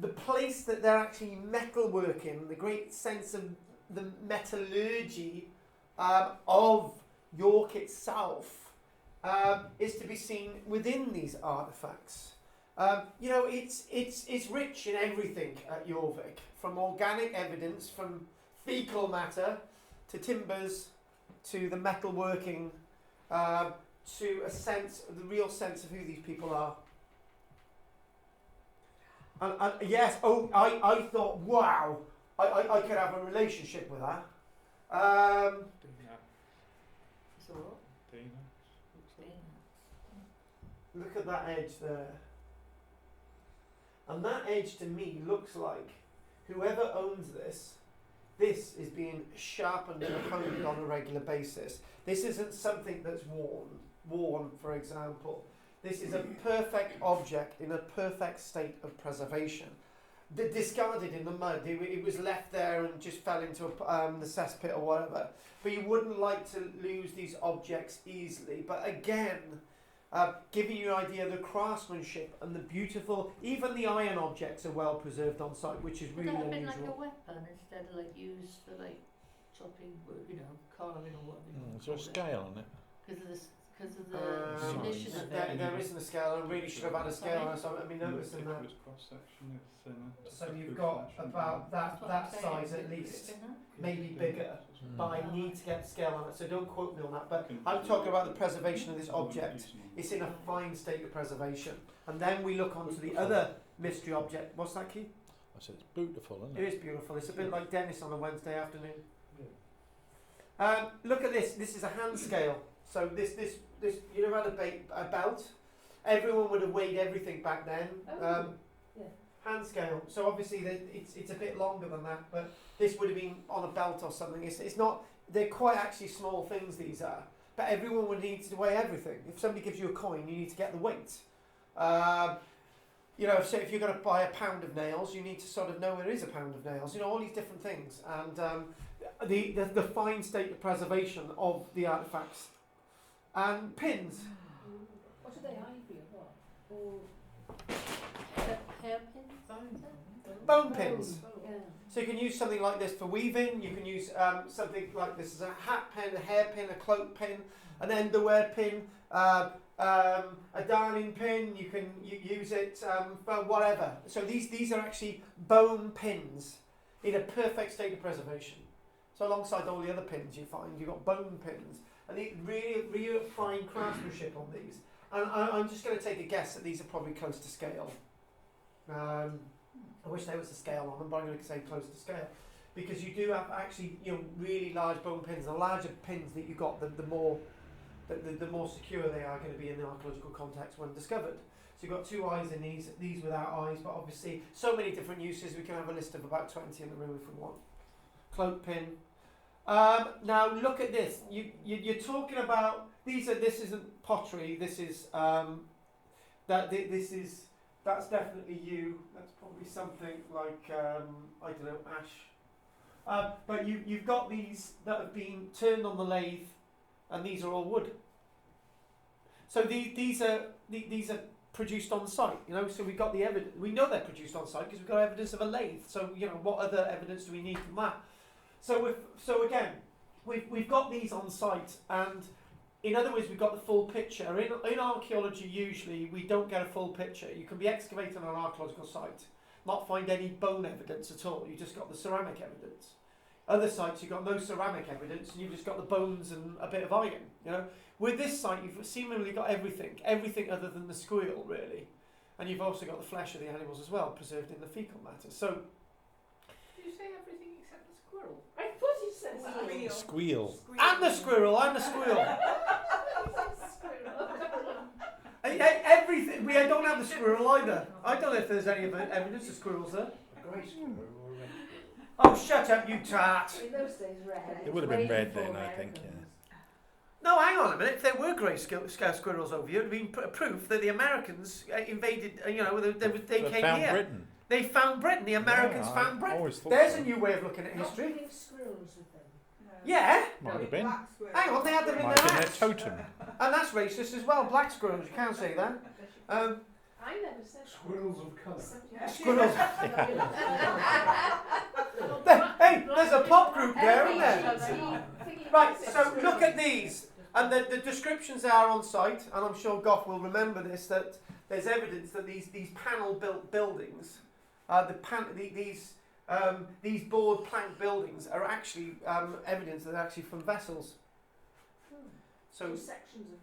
the place that they're actually metalworking, the great sense of the metallurgy of York itself, is to be seen within these artefacts. You know, it's rich in everything at Jorvik, from organic evidence, from fecal matter to timbers, to the metalworking, to a sense, the real sense of who these people are. And yes, I thought, wow, I could have a relationship with that. So what? Look at that edge there. And that edge to me looks like whoever owns this is being sharpened and honed on a regular basis. This isn't something that's worn, for example. This is a perfect object in a perfect state of preservation. Discarded in the mud, it was left there and just fell into the cesspit or whatever. But you wouldn't like to lose these objects easily. But again, giving you an idea of the craftsmanship and the beautiful, even the iron objects are well preserved on site, which is really Would that have unusual. been like a weapon instead of like used for like chopping wood, you know, carving or whatever? Is there a scale on it? Because of the condition of it. There isn't a scale. I really should have had a scale. So I mean, noticing that. It's cross section, it's thinner. So you've got about That's what that I'm saying, size would at it least, have been that? maybe bigger. But I need to get the scale on it. So don't quote me on that. But I'm talking about the preservation of this object. It's in a fine state of preservation. And then we look onto the other mystery object. What's that, Keith? I said it's beautiful, isn't It is beautiful. It's a bit like Dennis on a Wednesday afternoon. Look at this. This is a hand scale. So this you know, had a belt. Everyone would have weighed everything back then. Hand scale. So obviously it's a bit longer than that, but this would have been on a belt or something. It's not. They're quite actually small things. These are. But everyone would need to weigh everything. If somebody gives you a coin, you need to get the weight. You know, so if you're going to buy a pound of nails, you need to sort of know there is a pound of nails. You know, all these different things, and the fine state of preservation of the artifacts and pins. What are they, ivory or what? Or Hairpins? Bone pins. Yeah. So you can use something like this for weaving. You can use something like this as a hat pin, a hairpin, a cloak pin, an underwear pin, a darning pin. You can use it for whatever. So these are actually bone pins in a perfect state of preservation. So alongside all the other pins you find, you've got bone pins. And the real fine craftsmanship on these. I'm just going to take a guess that these are probably close to scale. I wish there was a scale on them, but I'm going to say close to scale. Because you do have actually, really large bone pins. The larger pins that you've got, the more secure they are going to be in the archaeological context when discovered. So you've got 2 eyes in these without eyes, but obviously so many different uses. We can have a list of about 20 in the room if we want. Cloak pin. Now look at this. You're talking about this isn't pottery. This is that's definitely you. That's probably something like I don't know, ash. But you've got these that have been turned on the lathe, and these are all wood. So these are produced on site, So we've got the evidence. We know they're produced on site because we've got evidence of a lathe. So what other evidence do we need from that? So again, we've got these on site, and in other words, we've got the full picture. In archaeology, usually we don't get a full picture. You can be excavating on an archaeological site, not find any bone evidence at all. You just got the ceramic evidence. Other sites, you've got no ceramic evidence, and you've just got the bones and a bit of iron. With this site, you've seemingly got everything other than the squeal, really, and you've also got the flesh of the animals as well, preserved in the fecal matter. So, did you say everything except the squirrel? I thought he said Squeal. And the squirrel, everything. We don't have the squirrel either. I don't know if there's any evidence of squirrels there. Grey squirrel. Oh, shut up, you tart! In those days, red. It would have been red then, I think, yeah. No, hang on a minute. If there were grey squirrels over here, it would have been proof that the Americans invaded. They came found here. Britain. They found Britain. The Americans Yeah, found I Britain. always thought There's so. a new way of looking at history. Not squirrels with them. Yeah. Might have been. Hang on, they had them in Might their have been their house. totem. And that's racist as well. Black squirrels, you can't say that. I never said Squirrels of colour. Squirrels. Hey, there's a pop group there, isn't there? Right, so look at these. And the descriptions are on site, and I'm sure Goff will remember this, that there's evidence that these panel-built buildings, these board plank buildings are actually evidence that they're actually from vessels. So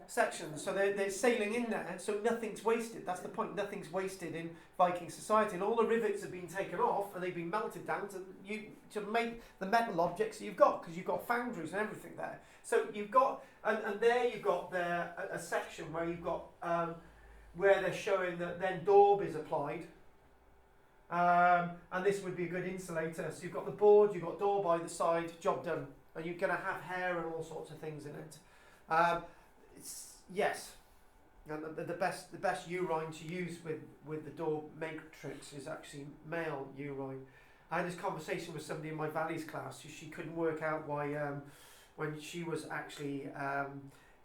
sections. So they're sailing in there, so nothing's wasted. That's the point. Nothing's wasted in Viking society, and all the rivets have been taken off, and they've been melted down to make the metal objects that you've got, because you've got foundries and everything there. So you've got, and there you've got there a section where you've got where they're showing that then daub is applied, and this would be a good insulator. So you've got the board, you've got daub either side, job done, and you're going to have hair and all sorts of things in it. Yes, and the best urine to use with the daub matrix is actually male urine. I had this conversation with somebody in my Valleys class who she couldn't work out why when she was actually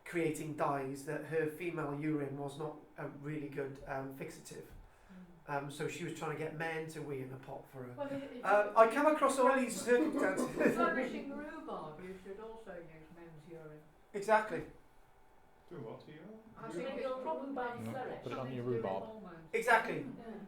creating dyes that her female urine was not a really good fixative. So she was trying to get men to wee in a pot for her. Well, I come across all these circumstances. flourishing rhubarb, you should also use men's urine. Exactly. Do what to you? I think it's probably Put it on your rhubarb. Exactly.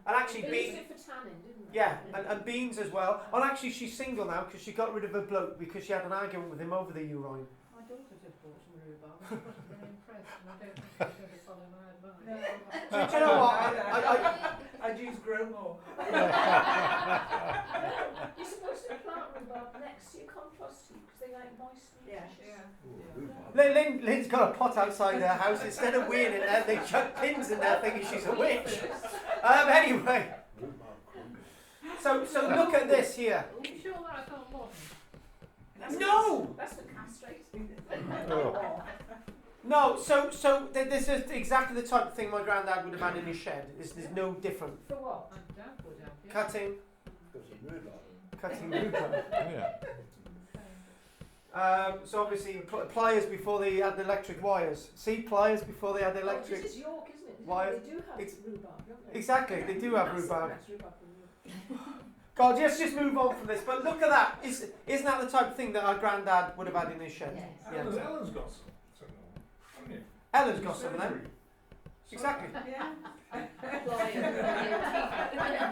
And actually, They beans. used it for tanning, didn't they? Yeah, and beans as well. And actually, she's single now because she got rid of her bloke because she had an argument with him over the urine. My daughter just bought some rhubarb. She wasn't very impressed, and I don't think she's going to follow my advice. Do you know what? I'd use grow more. You're supposed to plant rhubarb next to your compost heap because they like moist nutrition. Lynn's got a pot outside her house. Instead of weeing in there, they chuck pins in there thinking she's a witch. Anyway. So look at this here. Are you sure that's not modern? No! That's for castrating. Oh. No, so this is exactly the type of thing my granddad would have had in his shed. There's no different. For what? My dad would have, yeah. Cutting rhubarb. Yeah. So obviously pliers before they had the electric wires. See, pliers before they had the Oh, electric. this is York, isn't it? Why- They do have it's- rhubarb, don't they? Exactly, they do have That's- rhubarb. that's rhubarb. God, let's just move on from this. But look at that. Isn't that the type of thing that our granddad would have had in his shed? Yes. Yeah. Ellen's got some, haven't you? Ellen's got some of them. Exactly. Yeah.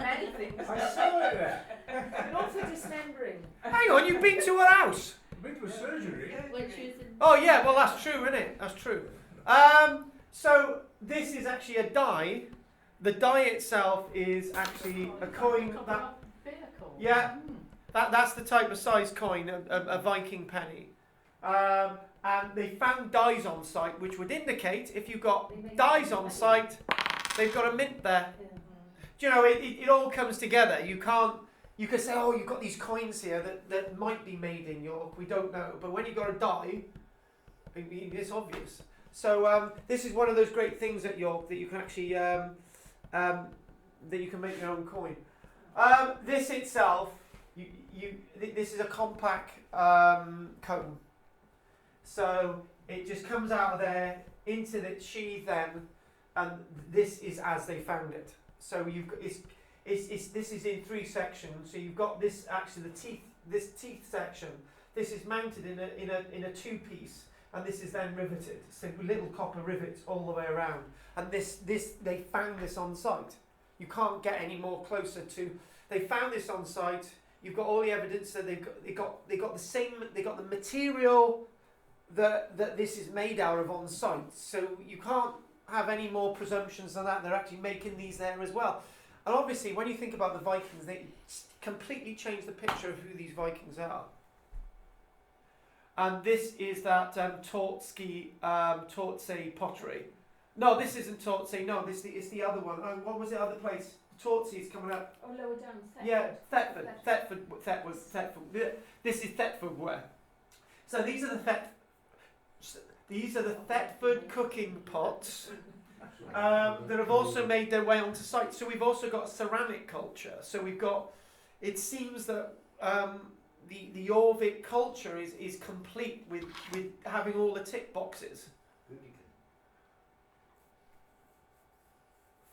Many things. I saw it there. Not for dismembering. Hang on, you've been to her house. Been to a surgery. When she was in Oh yeah, well that's true, isn't it? That's true. So this is actually a die. The die itself is actually a coin that, vehicle. yeah, that's the type of size coin, a Viking penny. And they found dies on site, which would indicate if you've got dies on site, they've got a mint there. Do you know, it all comes together. You can say, oh, you've got these coins here that might be made in York, we don't know. But when you've got a die, it's obvious. So this is one of those great things at York that you can actually, that you can make your own coin. This itself, this is a compact cone. So it just comes out of there into the sheath then, and this is as they found it. So you've got this is in 3 sections. So you've got this actually this teeth section. This is mounted in a 2-piece, and this is then riveted. So little copper rivets all the way around. And this they found this on site. You can't get any more closer to. They found this on site. You've got all the evidence that they got the material that this is made out of on site. So you can't have any more presumptions than that. They're actually making these there as well. And obviously, when you think about the Vikings, they completely changed the picture of who these Vikings are. And this is that Tortsey pottery. No, this isn't Tortsey. No, it's the other one. Oh, what was the other place? Tortsey is coming up. Oh, lower down. Yeah, Thetford. This is Thetford ware. So these are the Thetford cooking pots that have also made their way onto site. So we've also got ceramic culture. So we've got. It seems that the Jorvik culture is complete with having all the tick boxes.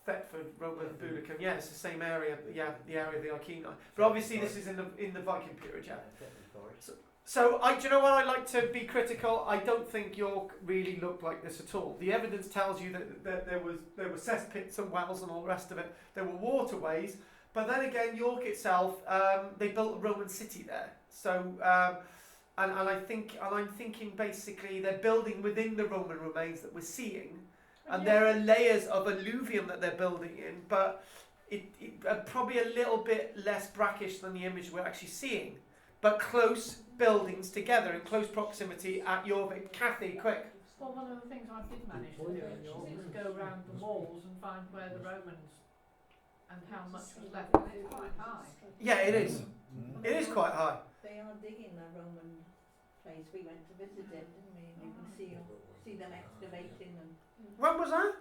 Thetford, Roman, Boudicca. Yeah, it's the same area. Yeah, the area of the Archaeology. But obviously, this is in the Viking period. Yeah. So do you know what? I like to be critical. I don't think York really looked like this at all. The evidence tells you that there were cesspits and wells and all the rest of it. There were waterways, but then again, York itself, they built a Roman city there. So and I'm thinking basically they're building within the Roman remains that we're seeing, and there are layers of alluvium that they're building in, but it probably a little bit less brackish than the image we're actually seeing, but close buildings together in close proximity at Jorvik. Kathy, quick. Well, one of the things I did manage to do in York was go around the walls and find where the Romans and how much was left, and it's quite high. Yeah, it is. It is quite high. They are digging the Roman place. We went to visit it, didn't we? And you can see them excavating and. When was that?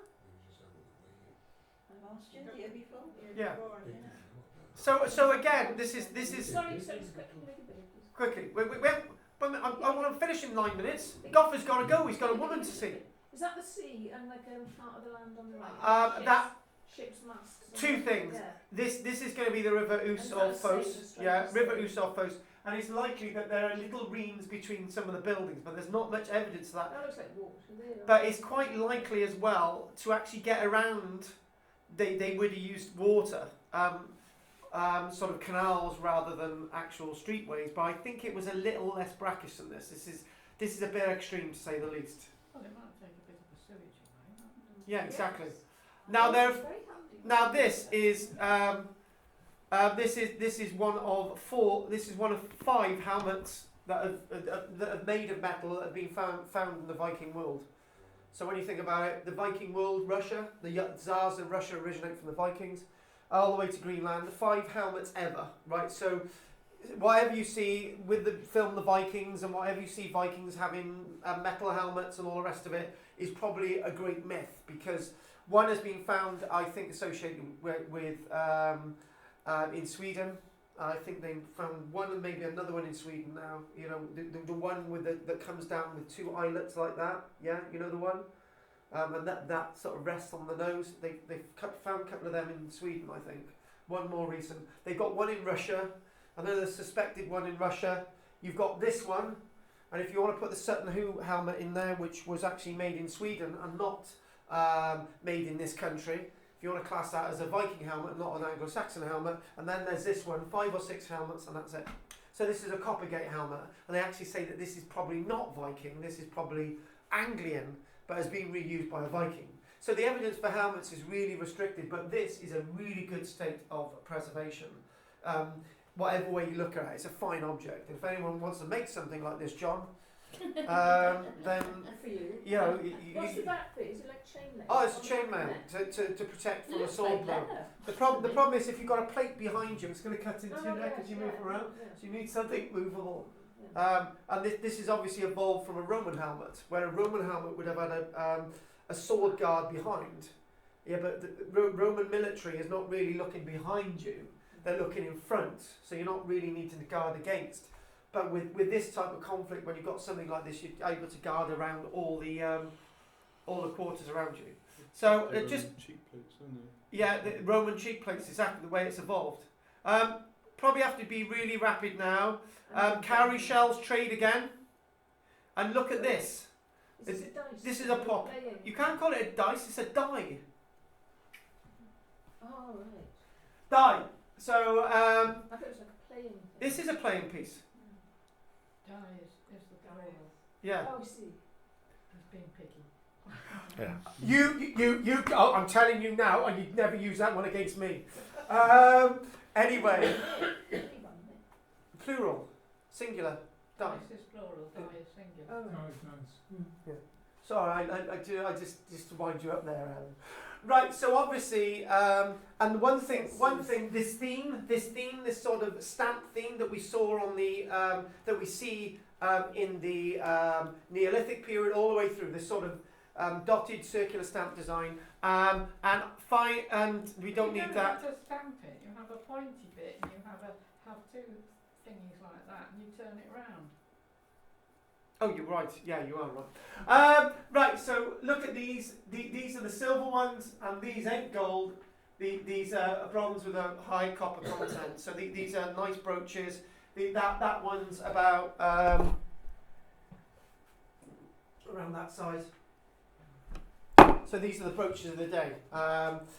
Last year, the year before. Yeah. So again, this is. Sorry, so it's Quickly, I want to finish in 9 minutes. Goffer's got to go. He's got a woman to see. Is that the sea and like part of the land on the right? That ship's masts. 2 things. Yeah. This is going to be the River Ouse or Foss. Yeah, River Ouse or Foss. And it's likely that there are little reams between some of the buildings, but there's not much evidence of that. That looks like water there. But it's quite likely as well to actually get around. They would have used water, sort of canals rather than actual streetways. But I think it was a little less brackish than this. This is a bit extreme to say the least. Well, it might take a bit of a sewage away. Yeah, exactly. Yes. Now It's there. very handy. Now this is one of 4. This is one of 5 helmets that have made of metal that have been found in the Viking world. So when you think about it, the Viking world, Russia, the Tsars of Russia originate from the Vikings, all the way to Greenland. 5 helmets ever, right? So whatever you see with the film The Vikings and whatever you see Vikings having metal helmets and all the rest of it is probably a great myth, because one has been found, I think, associated with in Sweden. I think they found one and maybe another one in Sweden now. You know, the one with that comes down with 2 eyelets like that. Yeah, you know the one? And that sort of rests on the nose. They've found a couple of them in Sweden, I think. One more recent. They've got one in Russia. Another suspected one in Russia. You've got this one. And if you want to put the Sutton Hoo helmet in there, which was actually made in Sweden and not made in this country, if you want to class that as a Viking helmet, not an Anglo-Saxon helmet, and then there's this one, 5 or 6 helmets, and that's it. So this is a Coppergate helmet, and they actually say that this is probably not Viking, this is probably Anglian, but has been reused by a Viking. So the evidence for helmets is really restricted, but this is a really good state of preservation. Whatever way you look at it, it's a fine object. If anyone wants to make something like this, John, then For you. you know. What's the back bit? Is it like chainmail? Oh, it's a On the back chainmail of it? to protect from a Looks sword like blow. leather. The problem is if you've got a plate behind you, it's going to cut into Oh, your neck yes, as you move yeah, around. yeah. So you need something movable. Yeah. And this is obviously evolved from a Roman helmet, where a Roman helmet would have had a sword guard behind. Yeah, but the Roman military is not really looking behind you; they're looking in front. So you're not really needing to guard against. But with this type of conflict, when you've got something like this, you're able to guard around all the quarters around you. So They're just cheek plates, aren't they? yeah, the Roman cheek plates, exactly the way it's evolved. Probably have to be really rapid now. Cowrie shells trade again. And look at this. Is this a dice? This is a pop. Playing? You can't call it a dice, it's a die. Oh, right. Die. So I thought it was like a playing thing. this is a playing piece. Die is the goal. Yeah. Oh, I see. He's being picky. Yeah. You. Oh, I'm telling you now, and you'd never use that one against me. Anyway, plural, singular, dice. Dice is plural, die is singular. Oh, right. Sorry, I just to wind you up there, Alan. Right, so obviously, and one thing, this sort of stamp theme that we saw on the, that we see in the Neolithic period all the way through, this sort of dotted circular stamp design, and we don't need that. You don't have to stamp it, you have a pointy bit and you have two thingies like that and you turn it round. Oh, you're right. Yeah, you are right. Right. So look at these. These are the silver ones, and these ain't gold. These are bronze with a high copper content. So these are nice brooches. That one's about around that size. So these are the brooches of the day.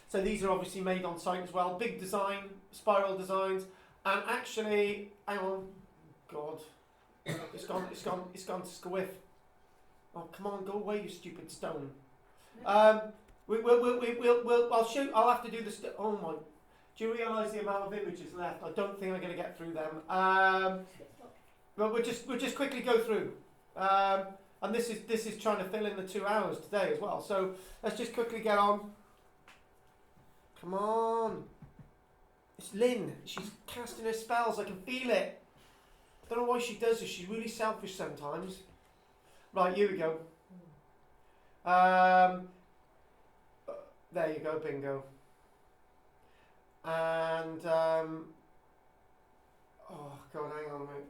So these are obviously made on site as well. Big design, spiral designs, and actually, hang on, God. It's gone to squiff. Oh, come on, go away, you stupid stone. I'll show. I'll have to do this. Oh my! Do you realise the amount of images left? I don't think I'm going to get through them. But we'll just quickly go through. And this is trying to fill in the 2 hours today as well. So let's just quickly get on. Come on. It's Lynn. She's casting her spells. I can feel it. Don't know why she does this. She's really selfish sometimes. Right, here we go. There you go, bingo. And oh God, hang on a minute.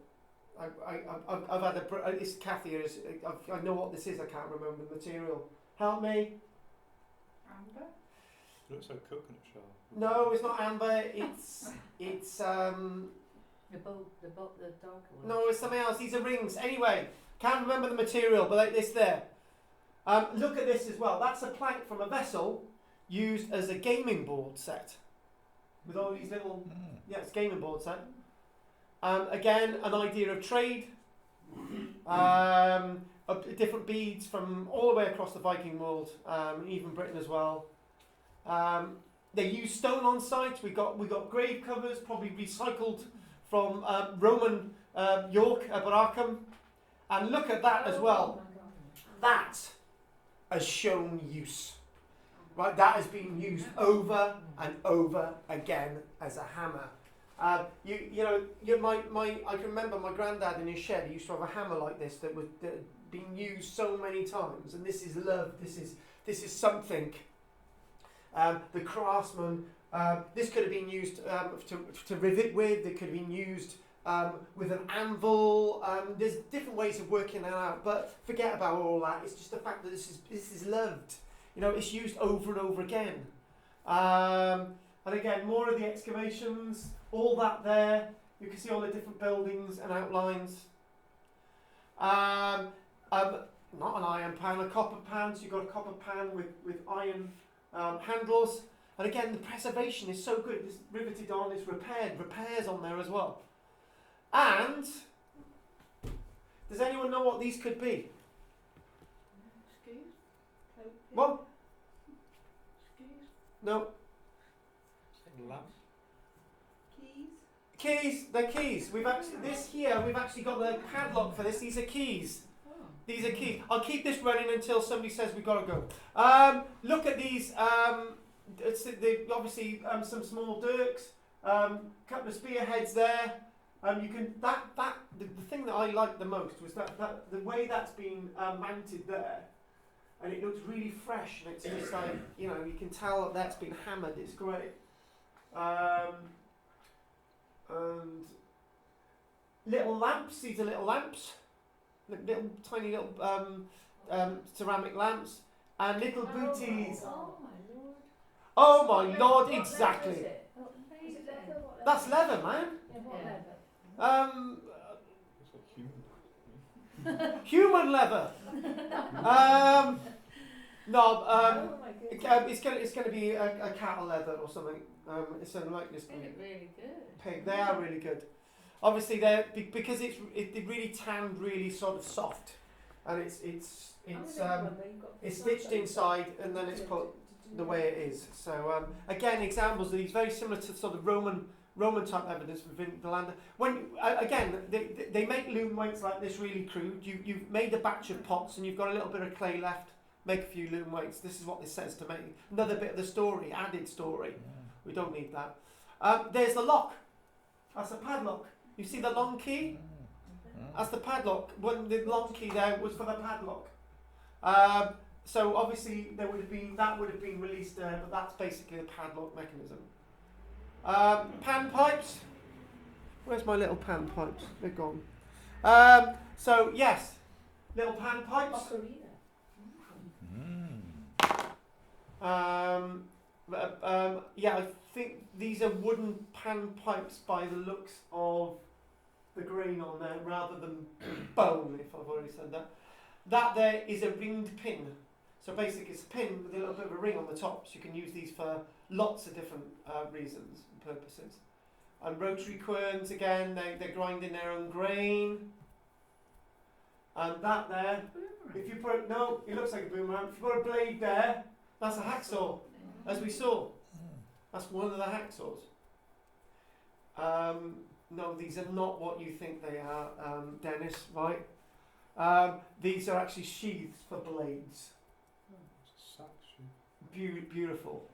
I've had it's Kathy. I know what this is. I can't remember the material. Help me. Amber? It looks like coconut shell. No, it's not amber. It's The darker one. No, it's something else. These are rings. Anyway, can't remember the material, but it's there. Look at this as well. That's a plank from a vessel used as a gaming board set. With all these little... Yeah, it's a gaming board set. Again, an idea of trade. Of different beads from all the way across the Viking world, even Britain as well. They use stone on site. We got grave covers, probably recycled from Roman York at Arkham. And look at that as well. That has shown use. Right, that has been used over and over again as a hammer. I can remember my granddad in his shed. He used to have a hammer like this that had been used so many times, and this is love. This is something. The craftsman. This could have been used to rivet with. It could have been used with an anvil. There's different ways of working that out, but forget about all that. It's just the fact that this is loved. You know, it's used over and over again. And again, more of the excavations, all that there. You can see all the different buildings and outlines. Not an iron pan, a copper pan. So you've got a copper pan with iron handles. And again, the preservation is so good. It's riveted on, it's repairs on there as well. And does anyone know what these could be? Excuse? Well, No. Lamp. Keys? Keys. They're keys. We've actually got the padlock for this. These are keys. Oh. These are keys. I'll keep this running until somebody says we've got to go. Look at these. Obviously some small dirks. Couple of spearheads there. You can the thing that I liked the most was that the way that's been mounted there, and it looks really fresh, and it's just like, you know, you can tell that's been hammered. It's great. And little lamps. These are little lamps, little tiny little ceramic lamps, and little booties. Oh my lord. Oh my lord! What Exactly. leather is it? Amazing. Is it leather? What leather? That's leather, man. Yeah, what Yeah. leather? It's got human. Human leather. No. Oh my goodness. It's gonna be a cattle leather or something. It's unlikely it's They gonna look be really good. pig. They are really good. Obviously, they're because it's really tanned, really sort of soft, and it's stitched inside and then it's put the way it is. So again, examples of these very similar to sort of Roman type evidence within the land. When again, they make loom weights like this really crude. You've made a batch of pots and you've got a little bit of clay left. Make a few loom weights. This is what this says to me. Another bit of the story, added story. We don't need that. There's the lock. That's a padlock. You see the long key? That's the padlock. The long key there was for the padlock. So obviously that would have been released there, but that's basically the padlock mechanism. Pan pipes. Where's my little pan pipes? They're gone. So yes, little pan pipes. Yeah, I think these are wooden pan pipes by the looks of the grain on there, rather than bone, if I've already said that. That there is a ringed pin. So basically it's a pin with a little bit of a ring on the top, so you can use these for lots of different reasons and purposes. And rotary querns, again, they're grinding their own grain. And that there, if you put, no, it looks like a boomerang. If you put a blade there, that's a hacksaw, as we saw. That's one of the hacksaws. No, these are not what you think they are, Dennis, right? These are actually sheaths for blades. Beautiful.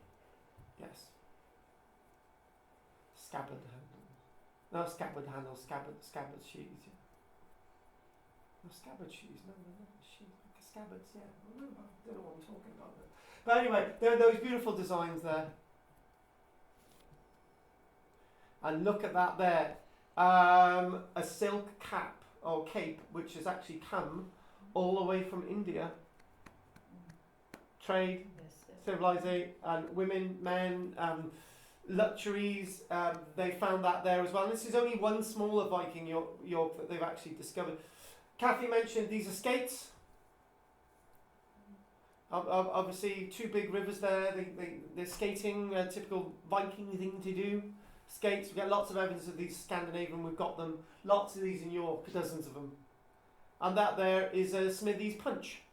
Yes. Scabbard handles. No, scabbard handles, scabbard sheaths. Yeah. No, scabbard sheaths. No, sheaths. Scabbards, yeah. I don't know what I'm talking about there. But anyway, there are those beautiful designs there. And look at that there. A silk cap or cape, which has actually come all the way from India. Trade, civilization, and women, men, luxuries. They found that there as well. And this is only one smaller Viking York that they've actually discovered. Kathy mentioned these are skates. Obviously, two big rivers there. They're skating, a typical Viking thing to do. Skates. We get lots of evidence of these Scandinavian. We've got them. Lots of these in York, dozens of them. And that there is a smithy's punch.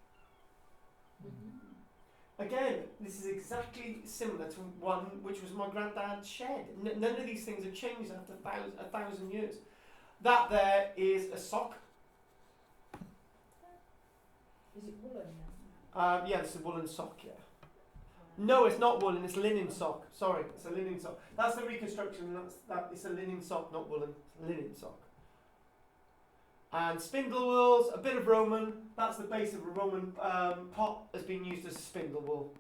Again, this is exactly similar to one which was my granddad's shed. None of these things have changed after a thousand years. That there is a sock. Is it woolen? Yeah, it's a woolen sock, yeah. No, it's not woolen, it's linen sock. Sorry, it's a linen sock. That's the reconstruction, it's a linen sock, not woolen. It's a linen sock. And spindle wools, a bit of Roman. That's the base of a Roman pot has been used as a spindle wool.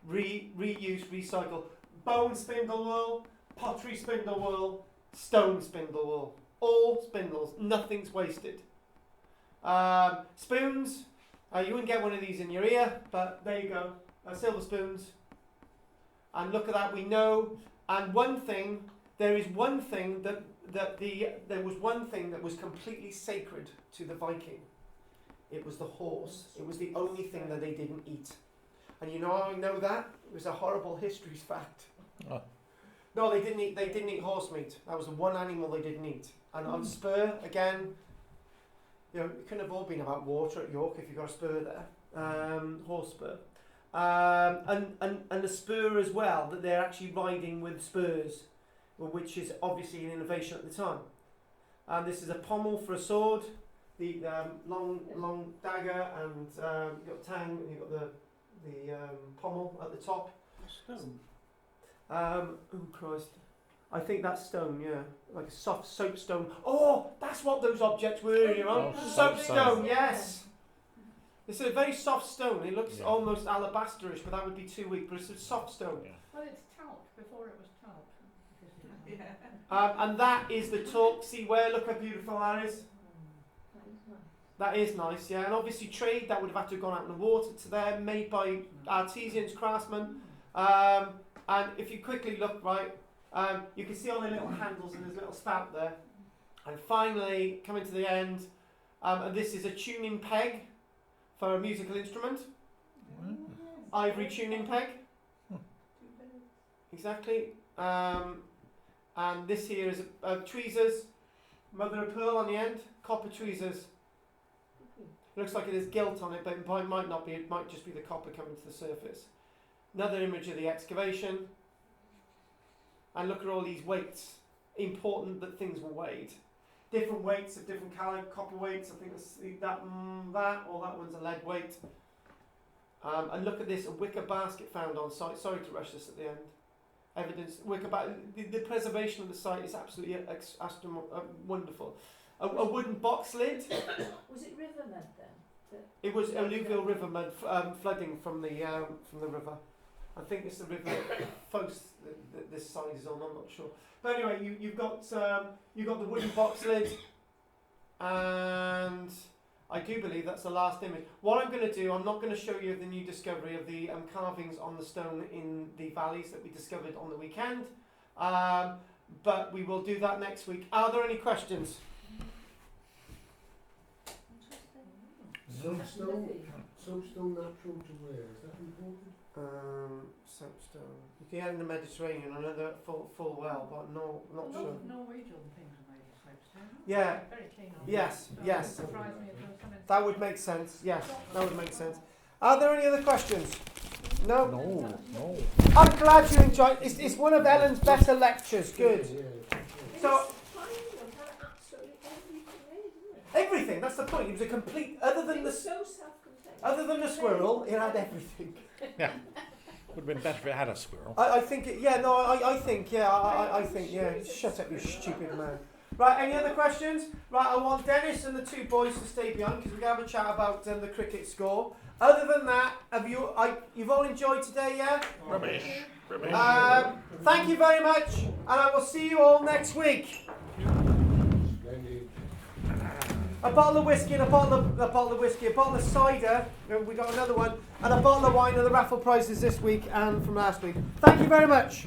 Reuse, recycle. Bone spindle wool, pottery spindle wool, stone spindle wool. All spindles, nothing's wasted. Spoons, you wouldn't get one of these in your ear, but there you go. Silver spoons. And look at that, we know. And there is one thing there was one thing that was completely sacred to the Viking. It was the horse. It was the only thing that they didn't eat. And you know how I know that? It was a horrible history fact. Oh. No, they didn't eat horse meat. That was the one animal they didn't eat. And on spur, again, you know, it couldn't have all been about water at York if you got a spur there. Horse spur. and the spur as well, that they're actually riding with spurs, which is obviously an innovation at the time. And this is a pommel for a sword, the long dagger, and you've got tang, and you've got the pommel at the top. Stone. Oh Christ. I think that's stone, yeah. Like a soft soapstone. Oh, that's what those objects were earlier on. Oh, Soapstone, yes. It's a very soft stone. It looks almost alabasterish, but that would be too weak. But it's a soft stone. Yeah. Well, it's talc before it was talc. Yeah. And that is the Torksey ware. Look how beautiful that is. That is nice, yeah. And obviously trade, that would have had to have gone out in the water to there, made by artisans, craftsmen. And if you quickly look, right, you can see all the little handles and there's a little spout there. And finally, coming to the end, and this is a tuning peg for a musical instrument. Ivory tuning peg. Exactly. And this here is tweezers, mother of pearl on the end, copper tweezers. It looks like it has gilt on it, but it might not be. It might just be the copper coming to the surface. Another image of the excavation. And look at all these weights. Important that things were weighed. Different weights of different colour, copper weights. I think that's that or that one's a lead weight. And look at this, a wicker basket found on site. Sorry to rush this at the end. Evidence, wicker basket. The preservation of the site is absolutely wonderful. A wooden box lid. Was it river mud then? It was alluvial river mud flooding from the river. I think it's the river Foss that this site is on. I'm not sure. But anyway, you've got the wooden box lid, and I do believe that's the last image. What I'm going to do, I'm not going to show you the new discovery of the carvings on the stone in the valleys that we discovered on the weekend, but we will do that next week. Are there any questions? Soapstone natural to wear, is that important? Soapstone. You can get in the Mediterranean. I know that full well, but not sure. Norwegian things are made of soapstone. Yeah. Very keen on Yes. that. Yes. Surprised me if there was some in That would make sense. Yes, that would make sense. Are there any other questions? No. No. I'm glad you enjoyed. It's one of Ellen's better lectures. Good. Yeah. So Absolutely everything made, isn't it? everything. That's the point. It was a complete. Other than It the was so self-contained. other than the squirrel, it had everything. Would have been better if it had a squirrel. I think. I think. I think. Yeah. Shut up, you stupid man. Right. Any other questions? Right. I want Dennis and the two boys to stay behind because we're gonna have a chat about the cricket score. Other than that, you've all enjoyed today, yeah? Rubbish. Thank you very much, and I will see you all next week. Splendid. A bottle of whiskey and a bottle of cider. We got another one, and a bottle of wine, and the raffle prizes this week and from last week. Thank you very much.